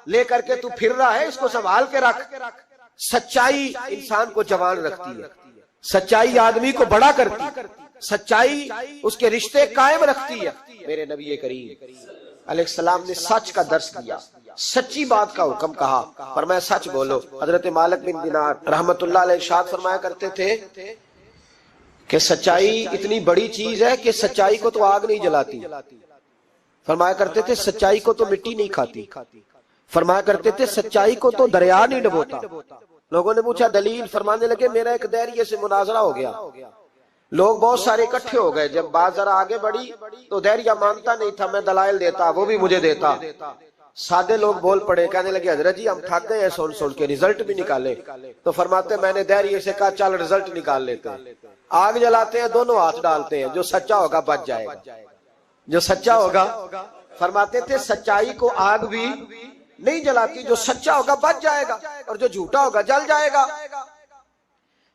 لے کر کے تو پھر رہا ہے، اس کو سنبھال کے رکھ. سچائی انسان کو جوان رکھتی ہے، سچائی آدمی کو بڑا کرتی ہے، سچائی اس کے رشتے قائم رکھتی ہے. میرے نبی کریم علیہ السلام نے سچ کا درس دیا، سچی بات کا حکم کہا، فرمایا سچ بولو. حضرت مالک بن دینار رحمت اللہ علیہ ارشاد فرمایا کرتے تھے کہ سچائی اتنی بڑی چیز ہے کہ سچائی کو تو آگ نہیں جلاتی. فرمایا کرتے تھے سچائی کو تو مٹی نہیں کھاتی. فرمایا کرتے تھے سچائی کو تو دریا نہیں ڈبوتا. لوگوں نے پوچھا دلیل، فرمانے لگے میرا ایک دہریے سے مناظرہ ہو گیا، لوگ بہت سارے اکٹھے ہو گئے. جب بات ذرا آگے بڑھی تو دہریا مانتا نہیں تھا، میں دلائل دیتا، وہ بھی مجھے دیتا. سادے لوگ بول پڑے، کہنے لگے حضرت جی ہم تھک گئے ہیں سن کے، رزلٹ بھی نکالے. تو فرماتے میں نے دہریے سے کہا چل رزلٹ نکال لیتے ہیں. آگ جلاتے ہیں، دونوں ہاتھ ڈالتے ہیں، جو سچا ہوگا بچ جائے گا، جو سچا ہوگا. فرماتے تھے سچائی کو آگ بھی نہیں جلاتی، جو سچا ہوگا بچ جائے گا اور جو جھوٹا ہوگا جل جائے گا.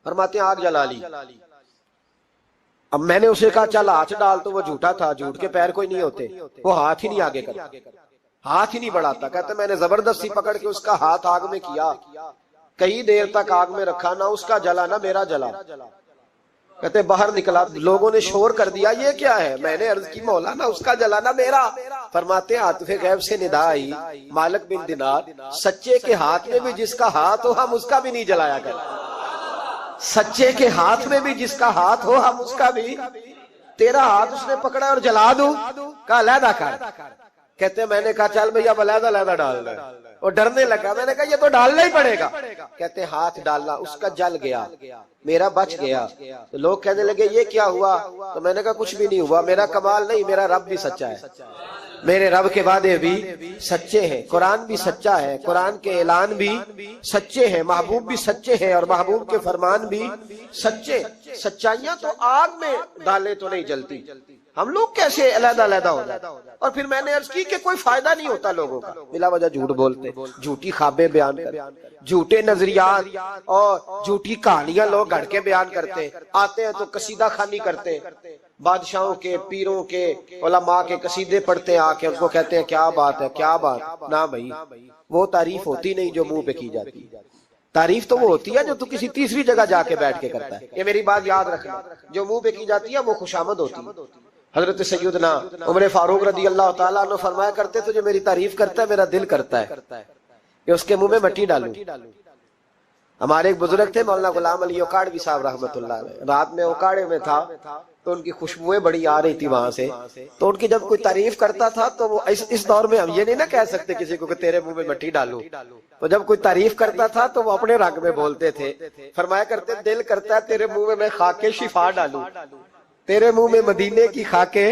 فرماتے ہیں آگ جلا لی. اب میں نے اسے کہا چل ہاتھ ڈال، تو وہ جھوٹا تھا، جھوٹ کے پیر کوئی نہیں ہوتے، وہ ہاتھ ہی نہیں آگے کرتا، ہاتھ ہی نہیں بڑھاتا. کہتے میں نے زبردستی پکڑ کے اس کا ہاتھ آگ میں کیا، کئی دیر تک آگ میں رکھا، نہ اس کا جلا نہ میرا جلا. کہتے باہر نکلا، لوگوں نے شور کر دیا یہ کیا ہے؟ میں نے عرض کی مولا نہ اس کا جلا نہ میرا. فرماتے عاطف غیب سے ندا آئی، مالک بن دینار سچے کے ہاتھ میں بھی جس کا ہاتھ ہو ہم اس کا بھی نہیں جلایا کرتے. سچے کے ہاتھ میں بھی جس کا ہاتھ ہو ہم اس کا بھی. تیرا ہاتھ اس نے پکڑا اور جلا دوں، کہا علیحدہ کر. کہتے میں نے کہا چل بھیا علیحدہ علیحدہ ڈال دے. وہ ڈرنے لگا، میں نے کہا یہ تو ڈالنا ہی پڑے گا. کہتے ہاتھ ڈالنا، اس کا جل گیا، میرا بچ گیا. تو لوگ کہنے لگے یہ کیا ہوا؟ تو میں نے کہا کچھ بھی نہیں ہوا، میرا کمال نہیں، میرا رب بھی سچا ہے، میرے رب کے وعدے بھی سچے ہیں، قرآن بھی سچا ہے، قرآن کے اعلان بھی سچے ہیں، محبوب بھی سچے ہیں اور محبوب کے فرمان بھی سچے. سچائیاں تو آگ میں ڈالے تو نہیں جلتی، ہم لوگ کیسے علیحدہ علیحدہ ہو جاتے. اور پھر میں نے عرض کی کہ کوئی فائدہ نہیں ہوتا لوگوں کا، بلا وجہ جھوٹ بولتے، جھوٹی خوابیں بیان کرتے، جھوٹے نظریات اور جھوٹی کہانیاں لوگ گھڑ کے بیان کرتے. آتے ہیں تو قصیدہ خوانی کرتے، بادشاہوں کے، پیروں کے، علماء کے قصیدے پڑھتے ہیں، آ کے ان کو کہتے ہیں کیا بات ہے کیا بات. نہ بھائی وہ تعریف ہوتی نہیں جو منہ پہ کی جاتی، تعریف تو وہ ہوتی ہے جو تو کسی تیسری جگہ جا کے بیٹھ کے کرتا ہے. یہ میری بات یاد رکھنا، جو منہ پہ کی جاتی ہے وہ خوشامد ہوتی ہے. حضرت سیدنا عمر فاروق رضی اللہ تعالیٰ عنہ فرمایا کرتے تو جو میری تعریف کرتا ہے میرا دل کرتا ہے کہ اس کے منہ میں مٹی ڈالوں. ہمارے ایک بزرگ تھے مولانا غلام علی اوکاڑوی صاحب رحمت اللہ علیہ، رات میں اوکاڑے میں تھا تو ان کی خوشبوئیں بڑی آ رہی تھی وہاں سے. تو ان کی جب کوئی تعریف کرتا تھا تو وہ اس دور میں ہم یہ نہیں نہ کہہ سکتے کسی کو کہ تیرے منہ میں مٹی ڈالوں. تو جب کوئی تعریف کرتا تھا تو وہ اپنے رنگ میں بولتے تھے. فرمایا کرتے دل کرتا ہے تیرے منہ میں میں خاکے شفا ڈالوں، تیرے منہ میں مدینے کی خاکے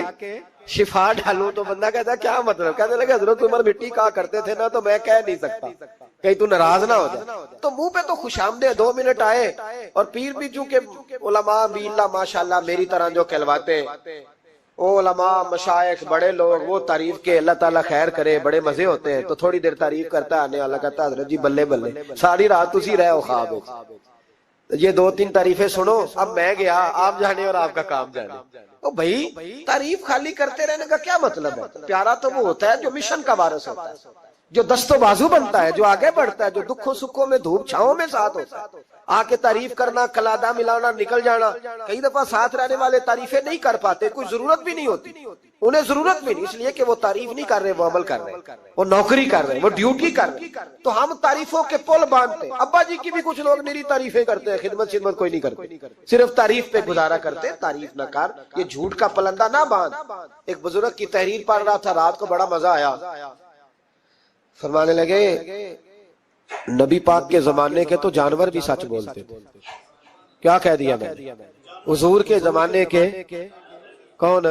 شفا ڈالوں. تو بندہ کہتا ہے کیا مطلب؟ کہنے لگے حضرت عمر مٹی کہا کرتے تھے نا، تو میں کہہ نہیں سکتا کہیں تو ناراض نہ ہو جائے. تو منہ پہ تو خوش آمدید 2 منٹ آئے. اور پیر بھی چونکہ علماء بھی اللہ ماشاءاللہ میری طرح جو کہلواتے وہ علماء مشائخ بڑے لوگ، وہ تعریف کے اللہ تعالیٰ خیر کرے بڑے مزے ہوتے ہیں. تو تھوڑی دیر تعریف کرتا آنے والا کہتا حضرت جی بلے بلے ساری رات اسی رہے ہو خواب. یہ 2-3 تعریفیں سنو. اب میں گیا، آپ جانے اور آپ کا کام جانے. او بھائی تعریف خالی کرتے رہنے کا کیا مطلب ہے؟ پیارا تو وہ ہوتا ہے جو مشن کا وارث ہوتا ہے، جو دست و بازو بنتا ہے، جو آگے بڑھتا ہے، جو دکھوں سکھوں میں دھوپ چھاؤں میں ساتھ ہوتا ہے. آ کے تعریف کرنا، کلادہ ملانا، نکل جانا. کئی دفعہ ساتھ رہنے والے تعریفیں نہیں کر پاتے، کوئی ضرورت بھی نہیں ہوتی، انہیں ضرورت بھی نہیں، اس لیے کہ وہ تعریف نہیں کر رہے، وہ عمل کر رہے، وہ نوکری کر رہے، وہ ڈیوٹی کر رہے. تو ہم تعریفوں کے پل باندھتے. ابا جی کی بھی کچھ لوگ میری تعریفیں کرتے ہیں، خدمت کوئی نہیں کرتے، صرف تعریف پہ گزارا کرتے. تعریف نہ کر، یہ جھوٹ کا پلندہ نہ باندھ. ایک بزرگ کی تحریر پڑھ رہا تھا رات کو، بڑا مزہ آیا. فرمانے لگے نبی پاک کے زمانے کے تو جانور بھی سچ بولتے تھے. کیا کہہ دیا میں نے؟ حضور کے زمانے کے کون؟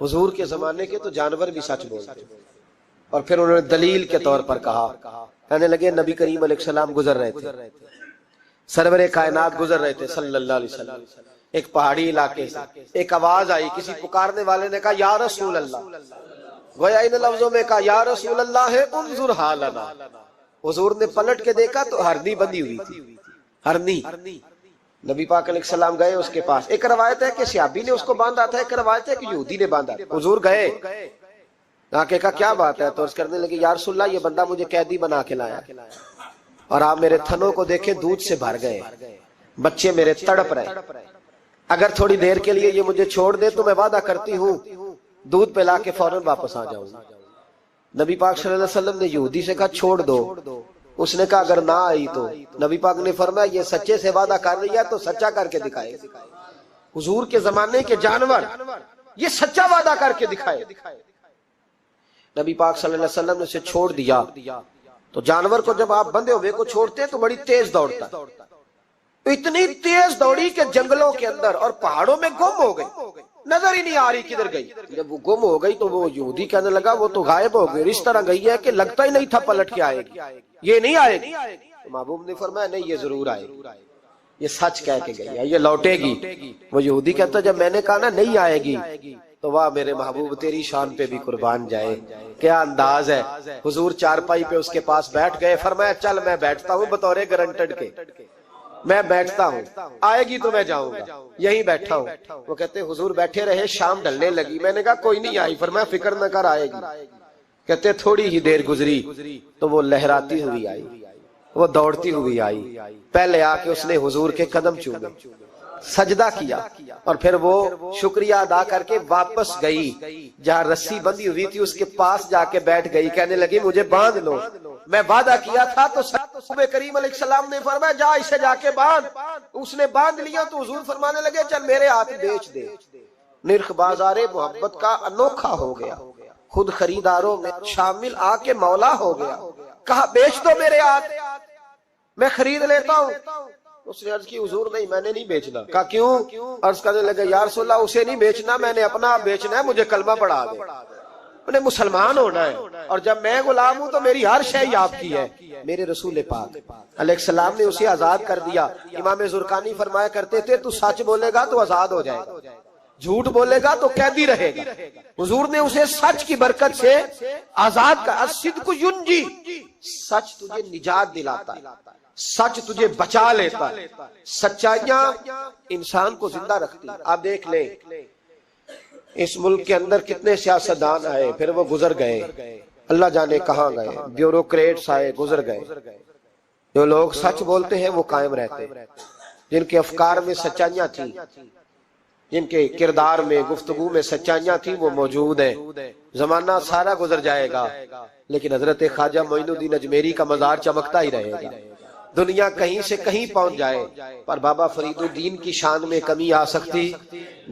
حضور کے زمانے کے تو جانور بھی سچ بولتے تھے. اور پھر انہوں نے دلیل کے طور پر کہا، کہنے لگے نبی کریم علیہ السلام گزر رہے تھے، سرور کائنات گزر رہے تھے صلی اللہ علیہ وسلم، ایک پہاڑی علاقے سے ایک آواز آئی، کسی پکارنے والے نے کہا یا رسول اللہ، گویا ان لفظوں میں کہا یا رسول اللہ ہے انظر حالنا. حضور نے پلٹ کے دیکھا تو ہرنی بندھی ہوئی تھی، ہرنی. نبی پاک علیہ السلام گئے اس کے پاس. ایک روایت ہے کہ صحابی نے اس کو باندھا تھا، ایک روایت ہے کہ یہودی نے باندھا تھا. حضور گئے، آ کے کہا کیا بات ہے؟ تو اس کرنے لگے یا رسول اللہ یہ بندہ مجھے قیدی بنا کے لایا اور آپ میرے تھنوں کو دیکھیں دودھ سے بھر گئے، بچے میرے تڑپ رہے، اگر تھوڑی دیر کے لیے یہ مجھے چھوڑ دے تو میں وعدہ کرتی ہوں دودھ پلا کے فوراً واپس آ جاؤں. نبی پاک صلی اللہ علیہ وسلم نے یہودی سے کہا چھوڑ دو. اس نے کہا اگر نہ آئی تو نبی پاک نے فرمایا یہ سچے سے وعدہ کر رہی ہے تو سچا کر کے دکھائے. حضور کے زمانے کے جانور یہ سچا وعدہ کر کے دکھائے. نبی پاک صلی اللہ علیہ وسلم نے اسے چھوڑ دیا. تو جانور کو جب آپ بندھے ہوئے کو چھوڑتے تو بڑی تیز دوڑتا، اتنی تیز دوڑی کہ جنگلوں کے اندر اور پہاڑوں میں گم ہو گئی، نظر ہی نہیں آ رہی کدھر گئی. جب وہ گم ہو گئی تو وہ یہودی کہنے لگا وہ تو غائب ہو گئی، اس طرح گئی ہے کہ لگتا ہی نہیں تھا پلٹ کے آئے گی، یہ نہیں آئے گی. محبوب نے فرمایا نہیں یہ ضرور آئے گی، یہ سچ کہہ کے گئی ہے، یہ لوٹے گی. وہ یہودی کہتا جب میں نے کہا نا نہیں آئے گی تو واہ میرے محبوب تیری شان پہ بھی قربان جائے، کیا انداز ہے. حضور چارپائی پہ اس کے پاس بیٹھ گئے، فرمایا چل میں بیٹھتا ہوں بطور گارنٹڈ کے، میں بیٹھتا ہوں، آئے گی تو میں جاؤں گا، یہیں بیٹھا ہوں. وہ کہتے حضور بیٹھے رہے، شام ڈھلنے لگی، میں نے کہا کوئی نہیں آئی، فرمایا فکر نہ کر آئے گی. کہتے تھوڑی ہی دیر گزری تو وہ لہراتی ہوئی آئی، وہ دوڑتی ہوئی آئی. پہلے آ کے اس نے حضور کے قدم چومے، سجدہ کیا اور پھر وہ شکریہ ادا کر کے واپس گئی. جہاں رسی بندھی ہوئی تھی اس کے پاس جا کے بیٹھ گئی، کہنے لگی مجھے باندھ لو، میں وعدہ کیا تھا. تو صحابہ کریم علیہ السلام نے فرمایا جا اسے جا کے باندھ. اس نے باندھ لیا تو حضور فرمانے لگے چل میرے ہاتھ بیچ دے. نرخ بازار محبت کا انوکھا ہو گیا، خود خریداروں میں شامل آ کے مولا ہو گیا. کہا بیچ دو میرے ہاتھ، میں خرید لیتا ہوں. اس نے عرض کی حضور نہیں میں نے نہیں بیچنا. کہا کیوں؟ عرض کرنے لگے یا رسول اللہ اسے نہیں بیچنا، میں نے اپنا بیچنا ہے، مجھے کلمہ پڑھا دے، انہیں مسلمان ہونا ہے، اور جب میں غلام ہوں تو میری ہر شے آپ کی ہے. میرے رسول پاک علیہ السلام نے اسے آزاد کر دیا. امام زرقانی فرمایا کرتے تھے تو سچ بولے گا تو آزاد ہو جائے گا، جھوٹ بولے گا تو قیدی رہے گا. حضور نے اسے سچ کی برکت سے آزاد کر. الصدق ینجی، سچ تجھے نجات دلاتا ہے، سچ تجھے بچا لیتا ہے. سچائیاں انسان کو زندہ رکھتی. آپ دیکھ لیں اس ملک کے اندر کتنے سیاستدان آئے پھر وہ گزر گئے، اللہ جانے کہاں گئے. بیوروکریٹس آئے گزر گئے. جو لوگ سچ بولتے ہیں وہ قائم رہتے، جن کے افکار میں سچائیاں تھیں، جن کے کردار میں گفتگو میں سچائیاں تھیں وہ موجود ہیں. زمانہ سارا گزر جائے گا لیکن حضرت خواجہ معین الدین اجمیری کا مزار چمکتا ہی رہے گا. دنیا کہیں سے کہیں پہنچ جائے پر بابا فرید الدین کی شان میں کمی آ سکتی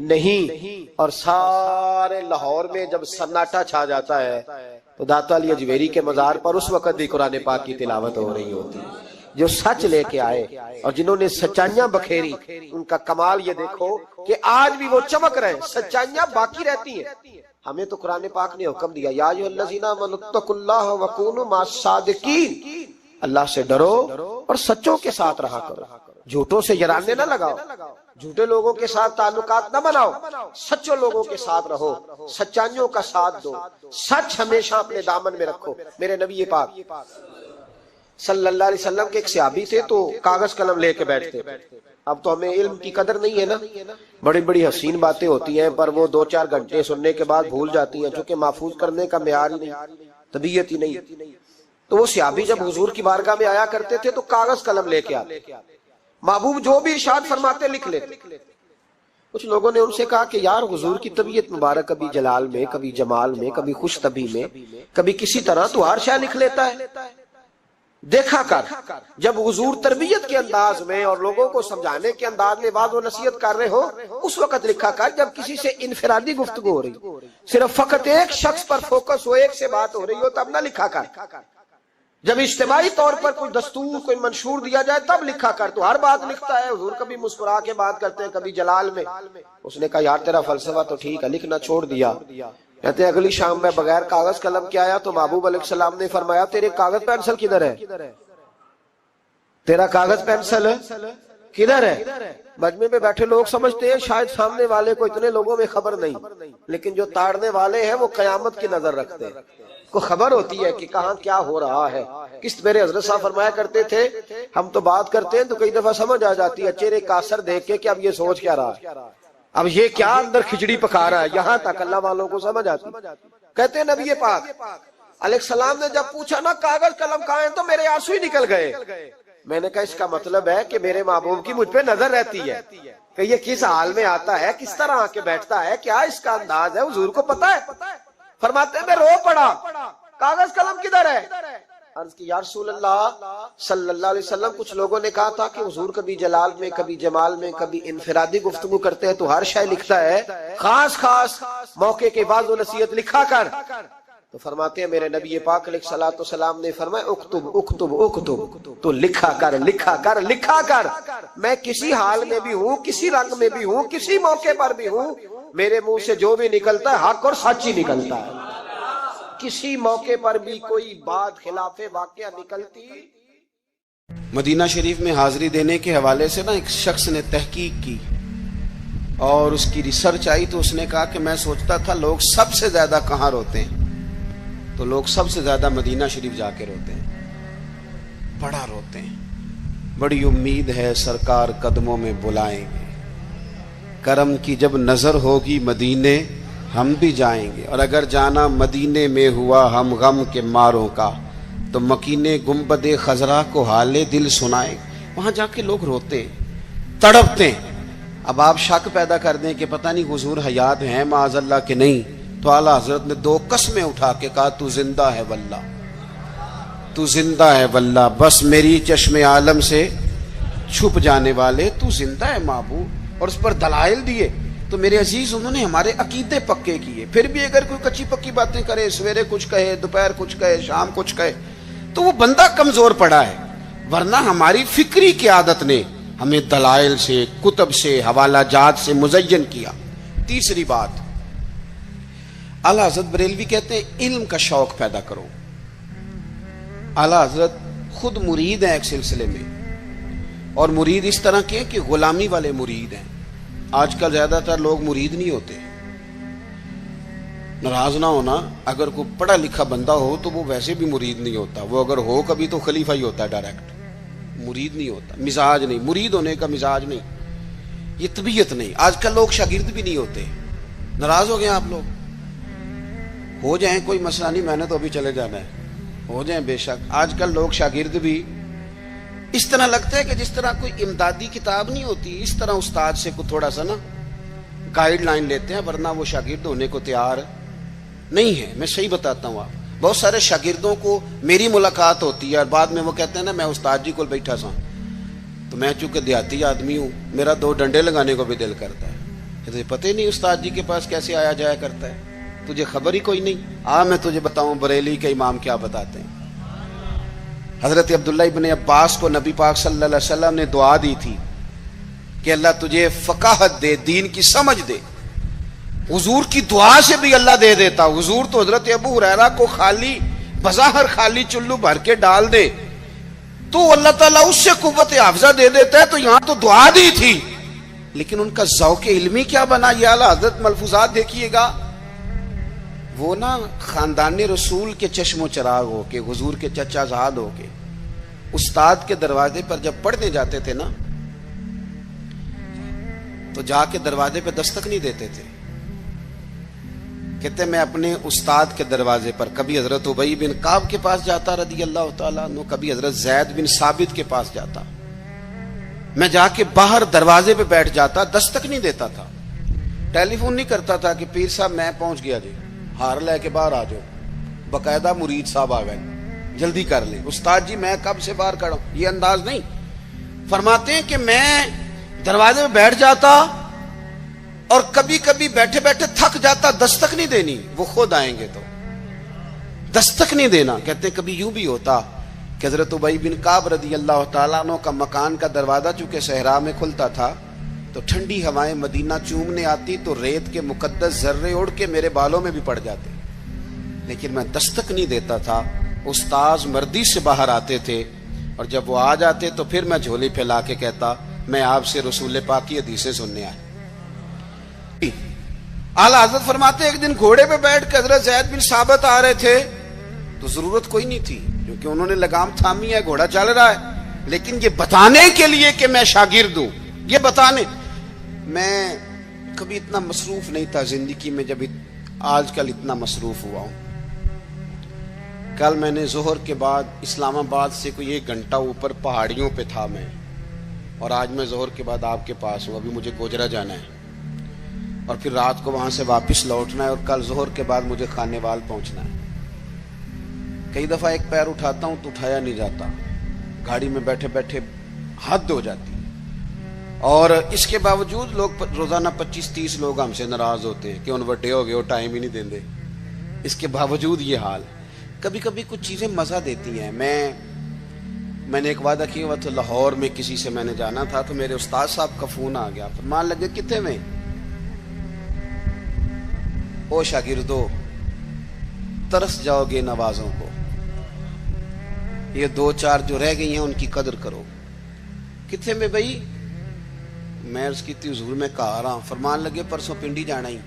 نہیں. اور سارے لاہور میں جب سناٹا چھا جاتا ہے تو داتا علی اجمیری کے مزار پر اس وقت بھی قرآن پاک کی تلاوت ہو رہی ہوتی. جو سچ لے کے آئے اور جنہوں نے سچائیاں بکھیری ان کا کمال یہ دیکھو کہ آج بھی وہ چمک رہے ہیں، سچائیاں باقی رہتی ہیں. ہمیں تو قرآن پاک نے حکم دیا یا ایھا الذین آمنوا اتقوا اللہ وکونوا مع الصادقین، اللہ سے ڈرو اور سچوں کے ساتھ رہا کرو، جھوٹوں سے یرانے نہ لگاؤ، جھوٹے لوگوں کے ساتھ تعلقات نہ بناؤ، سچوں لوگوں کے ساتھ رہو، سچائیوں کا ساتھ دو، سچ ہمیشہ اپنے دامن میں رکھو. میرے نبی پاک صلی اللہ علیہ وسلم کے ایک صحابی تھے تو کاغذ قلم لے کے بیٹھتے. اب تو ہمیں علم کی قدر نہیں ہے نا، بڑی بڑی حسین باتیں ہوتی ہیں پر وہ 2-4 گھنٹے سننے کے بعد بھول جاتی ہیں، چونکہ محفوظ کرنے کا معیار ہی نہیں، طبیعت ہی نہیں. تو وہ صحابی جب حضور کی بارگاہ میں آیا کرتے تھے تو کاغذ قلم لے کے آتے، محبوب جو بھی ارشاد فرماتے لکھ لیتے. کچھ لوگوں نے ان سے کہا کہ یار حضور کی طبیعت مبارک کبھی جلال میں، کبھی جمال میں، کبھی خوش طبی میں، کبھی کسی طرح تو ہر شے لکھ لیتا ہے. دیکھا کر جب حضور تربیت کے انداز میں اور لوگوں کو سمجھانے کے انداز میں واعظ و نصیحت کر رہے ہو اس وقت لکھا کر جب کسی سے انفرادی گفتگو ہو رہی، صرف فقط ایک شخص پر فوکس ہو، ایک سے بات ہو رہی ہو تب نہ لکھا کر، جب اجتماعی طور پر کوئی دستور کوئی منشور دیا جائے تب لکھا کر۔ تو ہر بات لکھتا ہے، حضور کبھی مسکرا کے بات کرتے ہیں کبھی جلال میں۔ اس نے کہا یار تیرا فلسفہ تو ٹھیک ہے، لکھنا چھوڑ دیا۔ کہتے ہیں اگلی شام میں بغیر کاغذ قلم کے آیا تو محبوب علیہ السلام نے فرمایا تیرے کاغذ پینسل کدھر ہے؟ تیرا کاغذ پینسل کدھر ہے؟ مجمع میں بیٹھے لوگ سمجھتے ہیں شاید سامنے والے کو اتنے لوگوں میں خبر نہیں، لیکن جو تاڑنے والے ہیں وہ قیامت کی نظر رکھتے ہیں، کو خبر ہوتی ہے کہ کہاں کیا ہو رہا ہے۔ کس میرے حضرت صاحب فرمایا کرتے تھے ہم تو بات کرتے ہیں تو کئی دفعہ سمجھ آ جاتی ہے چہرے کا اثر دیکھ کے کہ اب یہ سوچ کیا رہا ہے، اب یہ کیا اندر کھچڑی پکا رہا ہے، یہاں تک اللہ والوں کو سمجھ آتی۔ کہتے ہیں نبی پاک علیہ السلام نے جب پوچھا نا کاغذ قلم کہاں ہیں تو میرے آنسو ہی نکل گئے۔ میں نے کہا اس کا مطلب ہے کہ میرے محبوب کی مجھ پہ نظر رہتی ہے کہ یہ کس حال میں آتا ہے، کس طرح آ کے بیٹھتا ہے، کیا اس کا انداز ہے، حضور کو پتا ہے۔ فرماتے ہیں میں رو پڑا، کاغذ قلم کدھر ہے؟ عرض کی یا رسول اللہ صلی اللہ علیہ وسلم کچھ لوگوں نے کہا تھا کہ حضور کبھی جلال میں کبھی جمال میں کبھی انفرادی گفتگو کرتے ہیں تو ہر شے لکھتا ہے، خاص خاص موقع کے واعظ و نصیحت لکھا کر۔ تو فرماتے ہیں میرے نبی پاک علیہ الصلوۃ والسلام نے فرمایا اکتب اکتب اکتب، تو لکھا کر لکھا کر لکھا کر۔ میں کسی حال میں بھی ہوں، کسی رنگ میں بھی ہوں، کسی موقع پر بھی ہوں، میرے منہ سے جو بھی نکلتا ہے حق اور سچ ہی نکلتا ہے، کسی موقع پر بھی کوئی بات خلاف واقعہ نکلتی۔ مدینہ شریف میں حاضری دینے کے حوالے سے نا ایک شخص نے تحقیق کی اور اس کی ریسرچ آئی تو اس نے کہا کہ میں سوچتا تھا لوگ سب سے زیادہ کہاں روتے ہیں، تو لوگ سب سے زیادہ مدینہ شریف جا کے روتے ہیں، بڑا روتے ہیں۔ بڑی امید ہے سرکار قدموں میں بلائیں گے، کرم کی جب نظر ہوگی مدینے ہم بھی جائیں گے، اور اگر جانا مدینے میں ہوا ہم غم کے ماروں کا تو مکینے گنبد خضرا کو حال دل سنائیں۔ وہاں جا کے لوگ روتے ہیں، تڑپتے ہیں۔ اب آپ شک پیدا کر دیں کہ پتہ نہیں حضور حیات ہیں معاذ اللہ کہ نہیں، تو اعلیٰ حضرت نے 2 قسمیں اٹھا کے کہا تو زندہ ہے واللہ، تو زندہ ہے واللہ، بس میری چشم عالم سے چھپ جانے والے تو زندہ ہے محبوب، اور اس پر دلائل دیے۔ تو میرے عزیز انہوں نے ہمارے عقیدے پکے کیے۔ پھر بھی اگر کوئی کچی پکی باتیں کرے، سویرے کچھ کہے، دوپہر کچھ کہے، شام کچھ کہے، تو وہ بندہ کمزور پڑا ہے، ورنہ ہماری فکری قیادت نے ہمیں دلائل سے، کتب سے، حوالہ جات سے مزین کیا۔ تیسری بات، اعلیٰ حضرت بریلوی کہتے ہیں علم کا شوق پیدا کرو۔ اعلیٰ حضرت خود مرید ہیں ایک سلسلے میں، اور مرید اس طرح کے کہ غلامی والے مرید ہیں۔ آج کل زیادہ تر لوگ مرید نہیں ہوتے، ناراض نہ ہونا، اگر کوئی پڑھا لکھا بندہ ہو تو وہ ویسے بھی مرید نہیں ہوتا، وہ اگر ہو کبھی تو خلیفہ ہی ہوتا ہے ڈائریکٹ، مرید نہیں ہوتا، مزاج نہیں، مرید ہونے کا مزاج نہیں، یہ طبیعت نہیں۔ آج کل لوگ شاگرد بھی نہیں ہوتے، ناراض ہو گئے آپ لوگ، ہو جائیں کوئی مسئلہ نہیں، میں نے تو ابھی چلے جانا ہے، ہو جائیں بے شک۔ آج کل لوگ شاگرد بھی اس طرح لگتا ہے کہ جس طرح کوئی امدادی کتاب نہیں ہوتی، اس طرح استاد سے کو تھوڑا سا نا گائیڈ لائن لیتے ہیں، ورنہ وہ شاگرد ہونے کو تیار نہیں ہے۔ میں صحیح بتاتا ہوں، آپ بہت سارے شاگردوں کو میری ملاقات ہوتی ہے اور بعد میں وہ کہتے ہیں نا میں استاد جی کو بیٹھا سا، تو میں چونکہ دیہاتی آدمی ہوں، میرا 2 ڈنڈے لگانے کو بھی دل کرتا ہے، تجھے پتہ ہی نہیں استاد جی کے پاس کیسے آیا جایا کرتا ہے، تجھے خبر ہی کوئی نہیں۔ میں تجھے بتاؤں بریلی کے امام کیا بتاتے ہیں۔ حضرت عبداللہ ابن عباس کو نبی پاک صلی اللہ علیہ وسلم نے دعا دی تھی کہ اللہ تجھے فقاہت دے، دین کی سمجھ دے۔ حضور کی دعا سے بھی اللہ دے دیتا۔ حضور تو حضرت ابو ہریرہ کو خالی بظاہر خالی چلو بھر کے ڈال دے تو اللہ تعالیٰ اس سے قوت حافظہ دے دیتا ہے، تو یہاں تو دعا دی تھی، لیکن ان کا ذوق علمی کیا بنا، یہ اعلیٰ حضرت ملفوظات دیکھیے گا۔ وہ نا خاندان رسول کے چشم و چراغ ہو کے، حضور کے چچا زاد ہو کے، استاد کے دروازے پر جب پڑھنے جاتے تھے نا تو جا کے دروازے پہ دستک نہیں دیتے تھے، کہتے میں اپنے استاد کے دروازے پر کبھی حضرت ابی بن کعب کے پاس جاتا رضی اللہ تعالیٰ عنہ، کبھی حضرت زید بن ثابت کے پاس جاتا، میں جا کے باہر دروازے پہ بیٹھ جاتا، دستک نہیں دیتا تھا، ٹیلی فون نہیں کرتا تھا کہ پیر صاحب میں پہنچ گیا جی، ہار لے کے باہر آ جاؤ، باقاعدہ مرید صاحب آ گئے، جلدی کر لیں. استاد جی میں کب سے باہر کھڑا ہوں, یہ انداز نہیں. فرماتے ہیں کہ میں دروازے میں بیٹھ جاتا اور کبھی کبھی بیٹھے بیٹھے تھک جاتا, دستک نہیں دینی, وہ خود آئیں گے تو دستک نہیں دینا. کہتے ہیں کبھی یوں بھی ہوتا کہ حضرت ابی بن کعب رضی اللہ تعالیٰ عنہ کا مکان کا دروازہ چونکہ صحرا میں کھلتا تھا تو ٹھنڈی ہوائیں مدینہ چومنے آتی تو ریت کے مقدس ذرے اڑ کے میرے بالوں میں بھی پڑ جاتے, لیکن میں دستک نہیں دیتا تھا. استاذ مردی سے باہر آتے تھے اور جب وہ آ جاتے تو پھر میں جھولی پھیلا کے کہتا میں آپ سے رسول پاک کی حدیثیں سننے آیا. اعلیٰ حضرت فرماتے ایک دن گھوڑے پہ بیٹھ کے حضرت زید بن ثابت آ رہے تھے تو ضرورت کوئی نہیں تھی کیونکہ انہوں نے لگام تھامی ہے, گھوڑا چل رہا ہے, لیکن یہ بتانے کے لیے کہ میں شاگرد ہوں, یہ بتانے. میں کبھی اتنا مصروف نہیں تھا زندگی میں جب آج کل اتنا مصروف ہوا ہوں. کل میں نے ظہر کے بعد اسلام آباد سے کوئی 1 گھنٹہ اوپر پہاڑیوں پہ تھا میں, اور آج میں ظہر کے بعد آپ کے پاس ہوں. ابھی مجھے گوجرا جانا ہے اور پھر رات کو وہاں سے واپس لوٹنا ہے اور کل ظہر کے بعد مجھے خانے وال پہنچنا ہے. کئی دفعہ ایک پیر اٹھاتا ہوں تو اٹھایا نہیں جاتا, گاڑی میں بیٹھے بیٹھے حد ہو جاتی, اور اس کے باوجود لوگ روزانہ 25-30 لوگ ہم سے ناراض ہوتے ہیں کہ ان وڈے ہو گئے وہ ٹائم ہی نہیں دیندے. اس کے باوجود یہ حال. کبھی کبھی کچھ چیزیں مزہ دیتی ہیں. میں نے ایک وعدہ کیا ہوا تھا لاہور میں کسی سے میں نے جانا تھا تو میرے استاد صاحب کا فون آ گیا, فرمان لگے کتنے میں, او شاگردو ترس جاؤ گے نوازوں کو, یہ 2-4 جو رہ گئی ہیں ان کی قدر کرو. کتنے میں بھائی, میں عرض کی تھی حضور میں کہا رہا ہوں. فرمان لگے پرسوں پنڈی جانا ہی.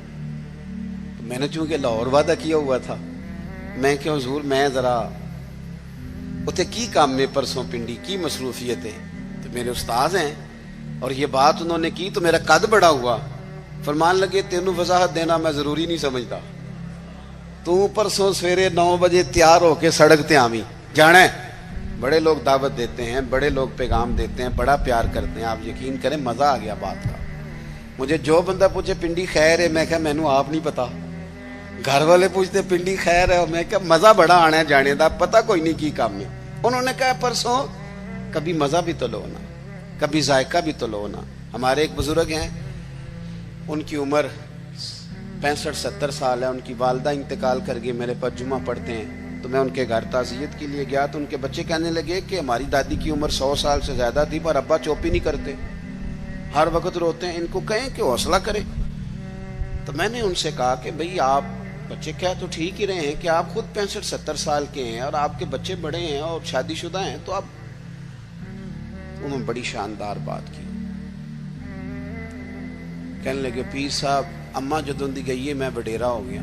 تو میں نے چونکہ لاہور وعدہ کیا ہوا تھا, میں کہ حضور میں ذرا اتنے کی کام میں پرسوں پنڈی کی مصروفیت ہے, تو میرے استاذ ہیں اور یہ بات انہوں نے کی تو میرا قد بڑا ہوا. فرمان لگے تینوں وضاحت دینا میں ضروری نہیں سمجھتا, تو پرسوں سویرے 9 بجے تیار ہو کے سڑک تے آمی جانا ہے. بڑے لوگ دعوت دیتے ہیں, بڑے لوگ پیغام دیتے ہیں, بڑا پیار کرتے ہیں. آپ یقین کریں مزہ آ گیا بات کا. مجھے جو بندہ پوچھے پنڈی خیر ہے, میں کہا مینوں آپ نہیں پتا. گھر والے پوچھتے پنڈی خیر ہے, میں کہا مزہ بڑا آنا ہے جانے دا, پتہ کوئی نہیں کی کام میں. انہوں نے کہا پرسوں کبھی مزہ بھی تو لو نا, کبھی ذائقہ بھی تو لو نا. ہمارے ایک بزرگ ہیں, ان کی عمر 65-70 سال ہے, ان کی والدہ انتقال کر گئی, میرے پاس جمعہ پڑھتے ہیں. تو میں ان کے گھر تعزیت کے لیے گیا تو ان کے بچے کہنے لگے کہ ہماری دادی کی عمر 100 سال سے زیادہ تھی پر ابا چوپی نہیں کرتے, ہر وقت روتے ہیں, ان کو کہیں کہ حوصلہ کرے. تو میں نے ان سے کہا کہ بھئی آپ بچے کیا تو ٹھیک ہی رہے ہیں کہ آپ خود 65-70 سال کے ہیں اور آپ کے بچے بڑے ہیں اور شادی شدہ ہیں, تو آپ. انہوں نے بڑی شاندار بات کی, کہنے لگے پیر صاحب اماں جدوں دی گئی ہے میں وڈیرا ہو گیا,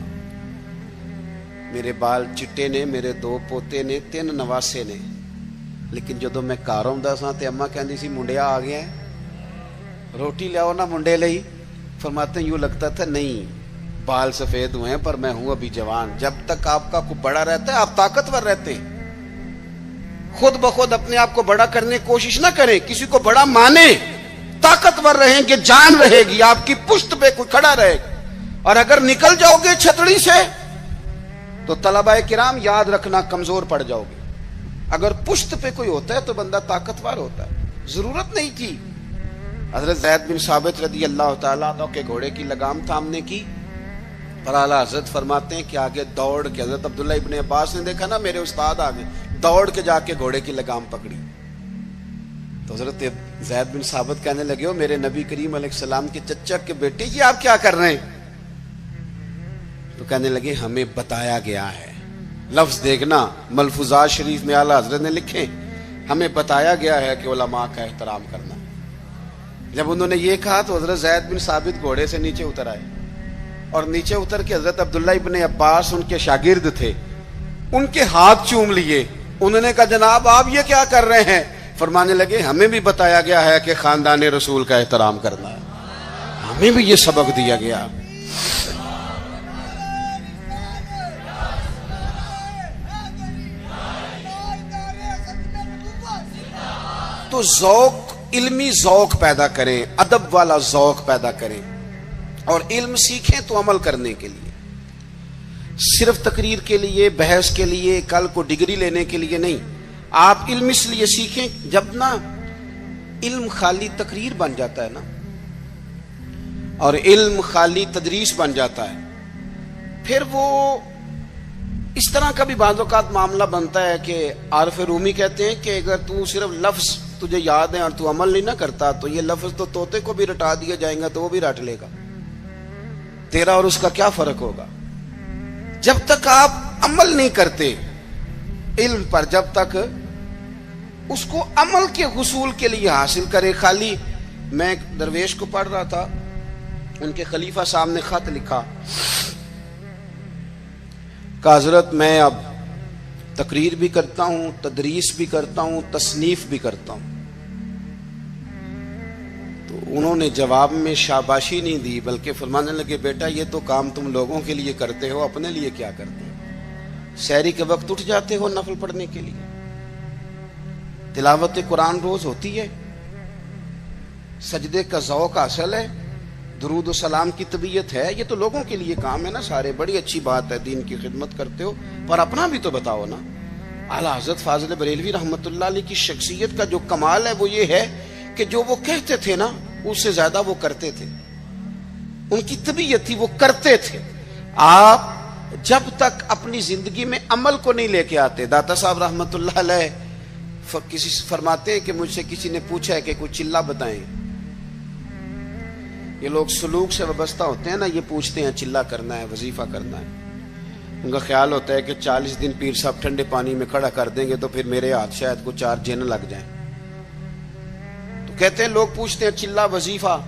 میرے بال چٹے نے, میرے 2 پوتے نے, 3 نواسے نے, لیکن جدوں میں گھر آਉਂدا سا تے اماں کہندی سی منڈیا آ گیا ہے روٹی لے آؤ نا منڈے لئی. فرماتے ہیں یوں لگتا تھا نہیں بال سفید ہوئے ہیں پر میں ہوں ابھی جوان. جب تک آپ کا کو بڑا رہتا ہے آپ طاقتور رہتے ہیں. خود بخود اپنے آپ کو بڑا کرنے کی کوشش نہ کریں, کسی کو بڑا مانے, طاقتور رہیں گے, جان رہے گی, آپ کی پشت پہ کوئی کھڑا رہے گا. اور اگر نکل جاؤ گے چھتڑی سے تو طلباء کرام یاد رکھنا کمزور پڑ جاؤ گے. اگر پشت پہ کوئی ہوتا ہے تو بندہ طاقتور ہوتا ہے. ضرورت نہیں تھی حضرت زید بن ثابت رضی اللہ تعالیٰ عنہ کے گھوڑے کی لگام تھامنے کی, پر اعلیٰ حضرت فرماتے ہیں کہ آگے دوڑ کے, حضرت عبداللہ ابن عباس نے دیکھا نا میرے استاد آگے, دوڑ کے جا کے گھوڑے کی لگام پکڑی. تو حضرت زید بن ثابت کہنے لگے ہو میرے نبی کریم علیہ السلام کے چچا کے بیٹے جی آپ کیا کر رہے ہیں؟ تو کہنے لگے ہمیں بتایا گیا ہے. لفظ دیکھنا ملفوظات شریف میں اعلیٰ حضرت نے لکھے, ہمیں بتایا گیا ہے کہ علماء کا احترام کرنا. جب انہوں نے یہ کہا تو حضرت زید بن ثابت گھوڑے سے نیچے اتر آئے, اور نیچے اتر کے حضرت عبداللہ ابن عباس ان کے شاگرد تھے, ان کے ہاتھ چوم لیے. انہوں نے کہا جناب آپ یہ کیا کر رہے ہیں؟ فرمانے لگے ہمیں بھی بتایا گیا ہے کہ خاندان رسول کا احترام کرنا ہے, ہمیں بھی یہ سبق دیا گیا. تو ذوق, علمی ذوق پیدا کریں, ادب والا ذوق پیدا کریں, اور علم سیکھیں تو عمل کرنے کے لیے. صرف تقریر کے لیے، بحث کے لیے، کل کو ڈگری لینے کے لیے نہیں. آپ علم اس لیے سیکھیں، جب نا علم خالی تقریر بن جاتا ہے نا، اور علم خالی تدریس بن جاتا ہے، پھر وہ اس طرح کا بھی بعض اوقات معاملہ بنتا ہے کہ عارف رومی کہتے ہیں کہ اگر تو صرف لفظ تجھے یاد ہے اور تو عمل نہیں نہ کرتا تو یہ لفظ تو طوطے کو بھی رٹا دیا جائیں گا تو وہ بھی رٹ لے گا، تیرا اور اس کا کیا فرق ہوگا؟ جب تک آپ عمل نہیں کرتے علم پر، جب تک اس کو عمل کے حصول کے لیے حاصل کرے. خالی میں ایک درویش کو پڑھ رہا تھا، ان کے خلیفہ صاحب نے خط لکھا کہ حضرت میں اب تقریر بھی کرتا ہوں، تدریس بھی کرتا ہوں، تصنیف بھی کرتا ہوں. تو انہوں نے جواب میں شاباشی نہیں دی، بلکہ فرمانے لگے بیٹا یہ تو کام تم لوگوں کے لیے کرتے ہو، اپنے لیے کیا کرتے ہو؟ سحری کے وقت اٹھ جاتے ہو نفل پڑھنے کے لیے، تلاوت قرآن روز ہوتی ہے، سجدے کا ذوق حاصل ہے، درود و سلام کی طبیعت ہے، یہ تو لوگوں کے لیے کام ہے نا سارے. بڑی اچھی بات ہے، دین کی خدمت کرتے ہو، پر اپنا بھی تو بتاؤ نا. اعلیٰ حضرت فاضل بریلوی رحمۃ اللہ علیہ کی شخصیت کا جو کمال ہے وہ یہ ہے کہ جو وہ کہتے تھے نا اس سے زیادہ وہ کرتے تھے. ان کی طبیعت تھی، وہ کرتے تھے. آپ جب تک اپنی زندگی میں عمل کو نہیں لے کے آتے، داتا صاحب رحمۃ اللہ علیہ کسی فرماتے ہیں کہ مجھ سے کسی نے پوچھا ہے کہ کوئی چلہ بتائیں. یہ لوگ سلوک سے وابستہ ہوتے ہیں نا، یہ پوچھتے ہیں چلہ کرنا ہے، وظیفہ کرنا ہے. ان کا خیال ہوتا ہے کہ 40 دن پیر صاحب ٹھنڈے پانی میں کھڑا کر دیں گے تو پھر میرے ہاتھ شاید کو 4 جن لگ جائیں. تو کہتے ہیں لوگ پوچھتے ہیں چلہ وظیفہ،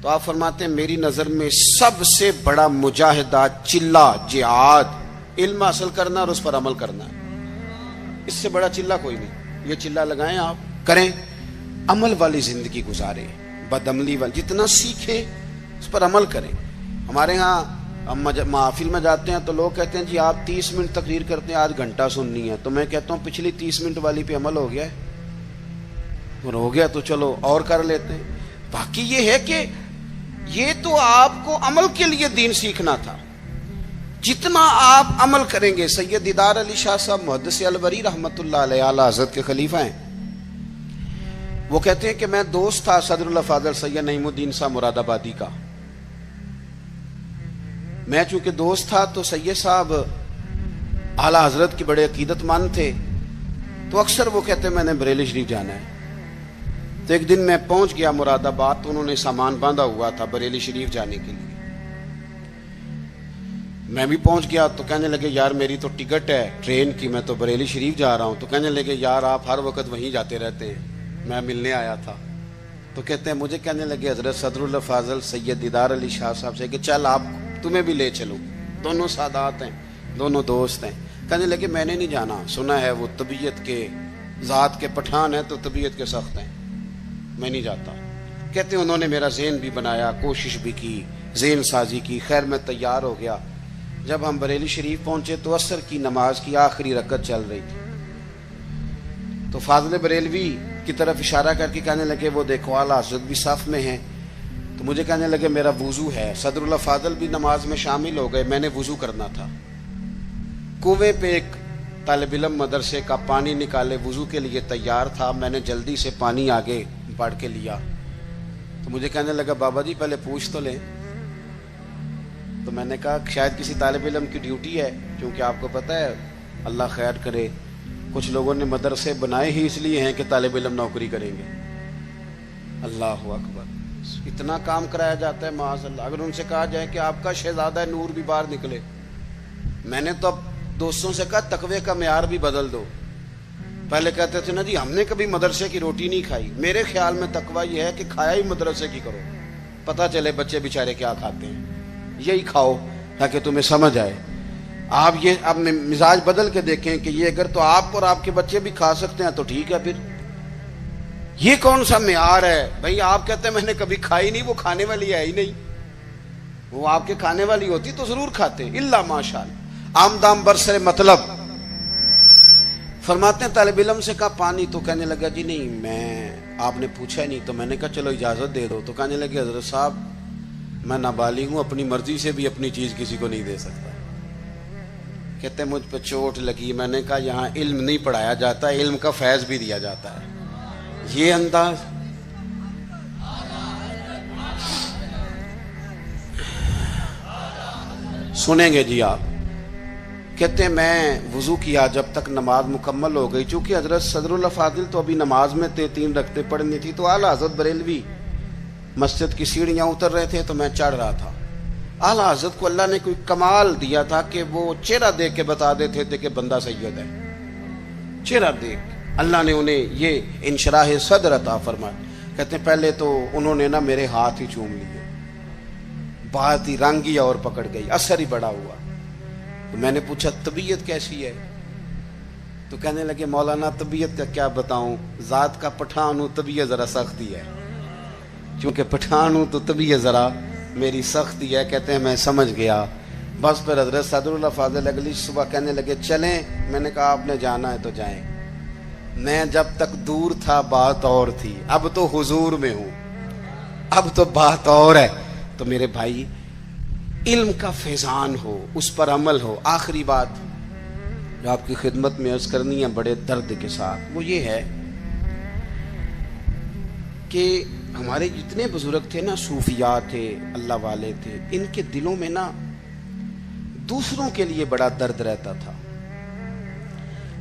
تو آپ فرماتے ہیں میری نظر میں سب سے بڑا مجاہدہ چلہ جہاد علم حاصل کرنا اور اس پر عمل کرنا ہے. اس سے بڑا چلہ کوئی نہیں. یہ چلہ لگائیں، آپ کریں، عمل والی زندگی گزاریں، بدعملی والی، جتنا سیکھیں اس پر عمل کریں. ہمارے ہاں ہم محافل میں جاتے ہیں تو لوگ کہتے ہیں جی آپ 30 منٹ تقریر کرتے ہیں، آدھ گھنٹہ سننی ہے. تو میں کہتا ہوں پچھلی 30 منٹ والی پہ عمل ہو گیا ہے، اور ہو گیا تو چلو اور کر لیتے ہیں. باقی یہ ہے کہ یہ تو آپ کو عمل کے لیے دین سیکھنا تھا. جتنا آپ عمل کریں گے. سید دیدار علی شاہ صاحب محدث الوری رحمۃ اللہ علیہ، اعلیٰ حضرت کے خلیفہ ہیں، وہ کہتے ہیں کہ میں دوست تھا صدر اللہ فاضل سید نعیم الدین صاحب مراد آبادی کا. میں چونکہ دوست تھا تو سید صاحب اعلیٰ حضرت کی بڑے عقیدت مند تھے، تو اکثر وہ کہتے ہیں میں نے بریلی شریف جانا ہے. تو ایک دن میں پہنچ گیا مراد آباد، تو انہوں نے سامان باندھا ہوا تھا بریلی شریف جانے کے لیے. میں بھی پہنچ گیا تو کہنے لگے یار میری تو ٹکٹ ہے ٹرین کی، میں تو بریلی شریف جا رہا ہوں. تو کہنے لگے یار آپ ہر وقت وہیں جاتے رہتے ہیں، میں ملنے آیا تھا. تو کہتے ہیں مجھے کہنے لگے حضرت صدر اللہ فاضل سید دیدار علی شاہ صاحب سے کہ چل آپ تمہیں بھی لے چلوں، دونوں سادات ہیں، دونوں دوست ہیں. کہنے لگے میں نے نہیں جانا، سنا ہے وہ طبیعت کے ذات کے پٹھان ہیں تو طبیعت کے سخت ہیں، میں نہیں جاتا. کہتے ہیں انہوں نے میرا ذہن بھی بنایا، کوشش بھی کی، ذہن سازی کی. خیر میں تیار ہو گیا. جب ہم بریلی شریف پہنچے تو عصر کی نماز کی آخری رکعت چل رہی تھی. تو فاضل بریلوی کی طرف اشارہ کر کے کہنے لگے وہ دیکھو اعلیٰ حضرت بھی صف میں ہیں. تو مجھے کہنے لگے میرا وضو ہے. صدر اللہ فاضل بھی نماز میں شامل ہو گئے، میں نے وضو کرنا تھا. کنویں پہ ایک طالب علم مدرسے کا پانی نکالے وضو کے لیے تیار تھا، میں نے جلدی سے پانی آگے بڑھ کے لیا. تو مجھے کہنے لگا بابا جی پہلے پوچھ تو لیں. تو میں نے کہا شاید کسی طالب علم کی ڈیوٹی ہے، کیونکہ آپ کو پتہ ہے اللہ خیر کرے کچھ لوگوں نے مدرسے بنائے ہی اس لیے ہیں کہ طالب علم نوکری کریں گے. اللہ اکبر، اتنا کام کرایا جاتا ہے معاذ اللہ. اگر ان سے کہا جائے کہ آپ کا شہزادہ نور بھی باہر نکلے. میں نے تو اب دوستوں سے کہا تقوی کا معیار بھی بدل دو. پہلے کہتے تھے نا جی ہم نے کبھی مدرسے کی روٹی نہیں کھائی. میرے خیال میں تقوی یہ ہے کہ کھایا ہی مدرسے کی کرو، پتہ چلے بچے بیچارے کیا کھاتے ہیں، یہی کھاؤ تاکہ تمہیں سمجھ آئے. آپ یہ اپنے مزاج بدل کے دیکھیں کہ یہ اگر تو آپ اور آپ کے بچے بھی کھا سکتے ہیں تو ٹھیک ہے. پھر یہ کون سا معیار ہے بھائی؟ آپ کہتے ہیں میں نے کبھی کھائی نہیں، وہ کھانے والی ہے ہی نہیں. وہ آپ کے کھانے والی ہوتی تو ضرور کھاتے، اللہ ماشاءاللہ. آمدام برسر مطلب فرماتے ہیں طالب علم سے کہا پانی، تو کہنے لگا جی نہیں میں، آپ نے پوچھا نہیں. تو میں نے کہا چلو اجازت دے دو. تو کہنے لگے حضرت صاحب میں نابالغ ہوں، اپنی مرضی سے بھی اپنی چیز کسی کو نہیں دے سکتا. کہتے مجھ پہ چوٹ لگی. میں نے کہا یہاں علم نہیں پڑھایا جاتا, علم کا فیض بھی دیا جاتا ہے. یہ انداز سنیں گے جی آپ. کہتے ہیں میں وضو کیا جب تک نماز مکمل ہو گئی. چونکہ حضرت صدر اللہ فاضل تو ابھی نماز میں تھے, 3 رکعتیں پڑھنی تھی, تو اعلیٰ حضرت بریلوی مسجد کی سیڑھیاں اتر رہے تھے تو میں چڑھ رہا تھا. اعلیٰ حضرت کو اللہ نے کوئی کمال دیا تھا کہ وہ چہرہ دیکھ کے بتا دیتے تھے کہ بندہ سید ہے. چہرہ دیکھ اللہ نے انہیں یہ انشراح صدر عطا فرمایا. کہتے ہیں پہلے تو انہوں نے نا میرے ہاتھ ہی چوم لیے, بات ہی رنگ ہی اور پکڑ گئی, اثر ہی بڑا ہوا. تو میں نے پوچھا طبیعت کیسی ہے؟ تو کہنے لگے مولانا طبیعت کا کیا بتاؤں, ذات کا پٹھان ہوں, طبیعت ذرا سختی ہے. چونکہ پٹھان ہوں تو طبیعت ذرا میری سختی ہے. کہتے ہیں میں سمجھ گیا. بس پھر حضرت صدر اللہ فاضل اگلی صبح کہنے لگے چلیں. میں نے کہا آپ نے جانا ہے تو جائیں. میں جب تک دور تھا بات اور تھی, اب تو حضور میں ہوں, اب تو بات اور ہے. تو میرے بھائی علم کا فیضان ہو, اس پر عمل ہو. آخری بات جو آپ کی خدمت میں عرض کرنی ہے بڑے درد کے ساتھ, وہ یہ ہے کہ ہمارے جتنے بزرگ تھے نا, صوفیاء تھے, اللہ والے تھے, ان کے دلوں میں نا دوسروں کے لیے بڑا درد رہتا تھا.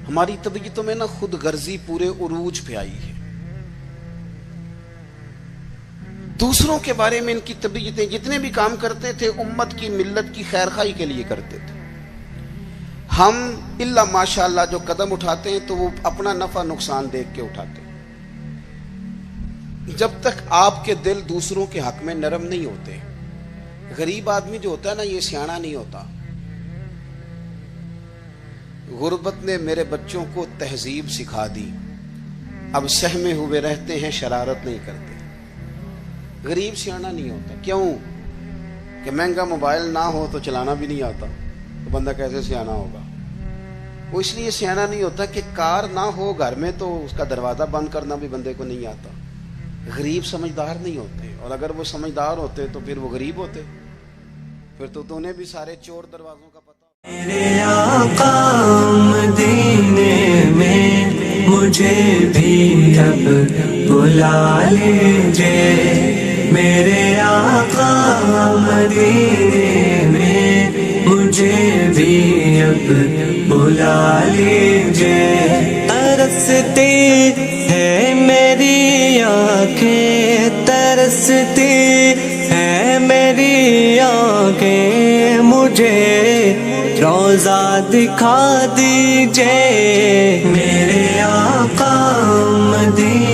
ہماری طبیعتوں میں نا خود غرضی پورے عروج پہ آئی ہے. دوسروں کے بارے میں ان کی طبیعتیں, جتنے بھی کام کرتے تھے امت کی ملت کی خیر خواہی کے لیے کرتے تھے. ہم الا ماشاءاللہ جو قدم اٹھاتے ہیں تو وہ اپنا نفع نقصان دیکھ کے اٹھاتے ہیں. جب تک آپ کے دل دوسروں کے حق میں نرم نہیں ہوتے, غریب آدمی جو ہوتا ہے نا یہ سیاںا نہیں ہوتا. غربت نے میرے بچوں کو تہذیب سکھا دی, اب سہمے ہوئے رہتے ہیں, شرارت نہیں کرتے. غریب سیاںا نہیں ہوتا. کیوں کہ مہنگا موبائل نہ ہو تو چلانا بھی نہیں آتا, تو بندہ کیسے سیاںا ہوگا؟ وہ اس لیے سیاںا نہیں ہوتا کہ کار نہ ہو گھر میں تو اس کا دروازہ بند کرنا بھی بندے کو نہیں آتا. غریب سمجھدار نہیں ہوتے, اور اگر وہ سمجھدار ہوتے تو پھر وہ غریب ہوتے. پھر تو انہیں بھی سارے چور دروازوں کا پتہ. میرے آقا مدینے میں مجھے بھی اب بلا لیجئے. میرے آقا مدینے میں مجھے بھی اب بلا لیجئے. ترستی ہے میری آنکھیں, ترستی ہے میری آنکھیں, مجھے روضہ دکھا دیجئے. میرے آقا مدینے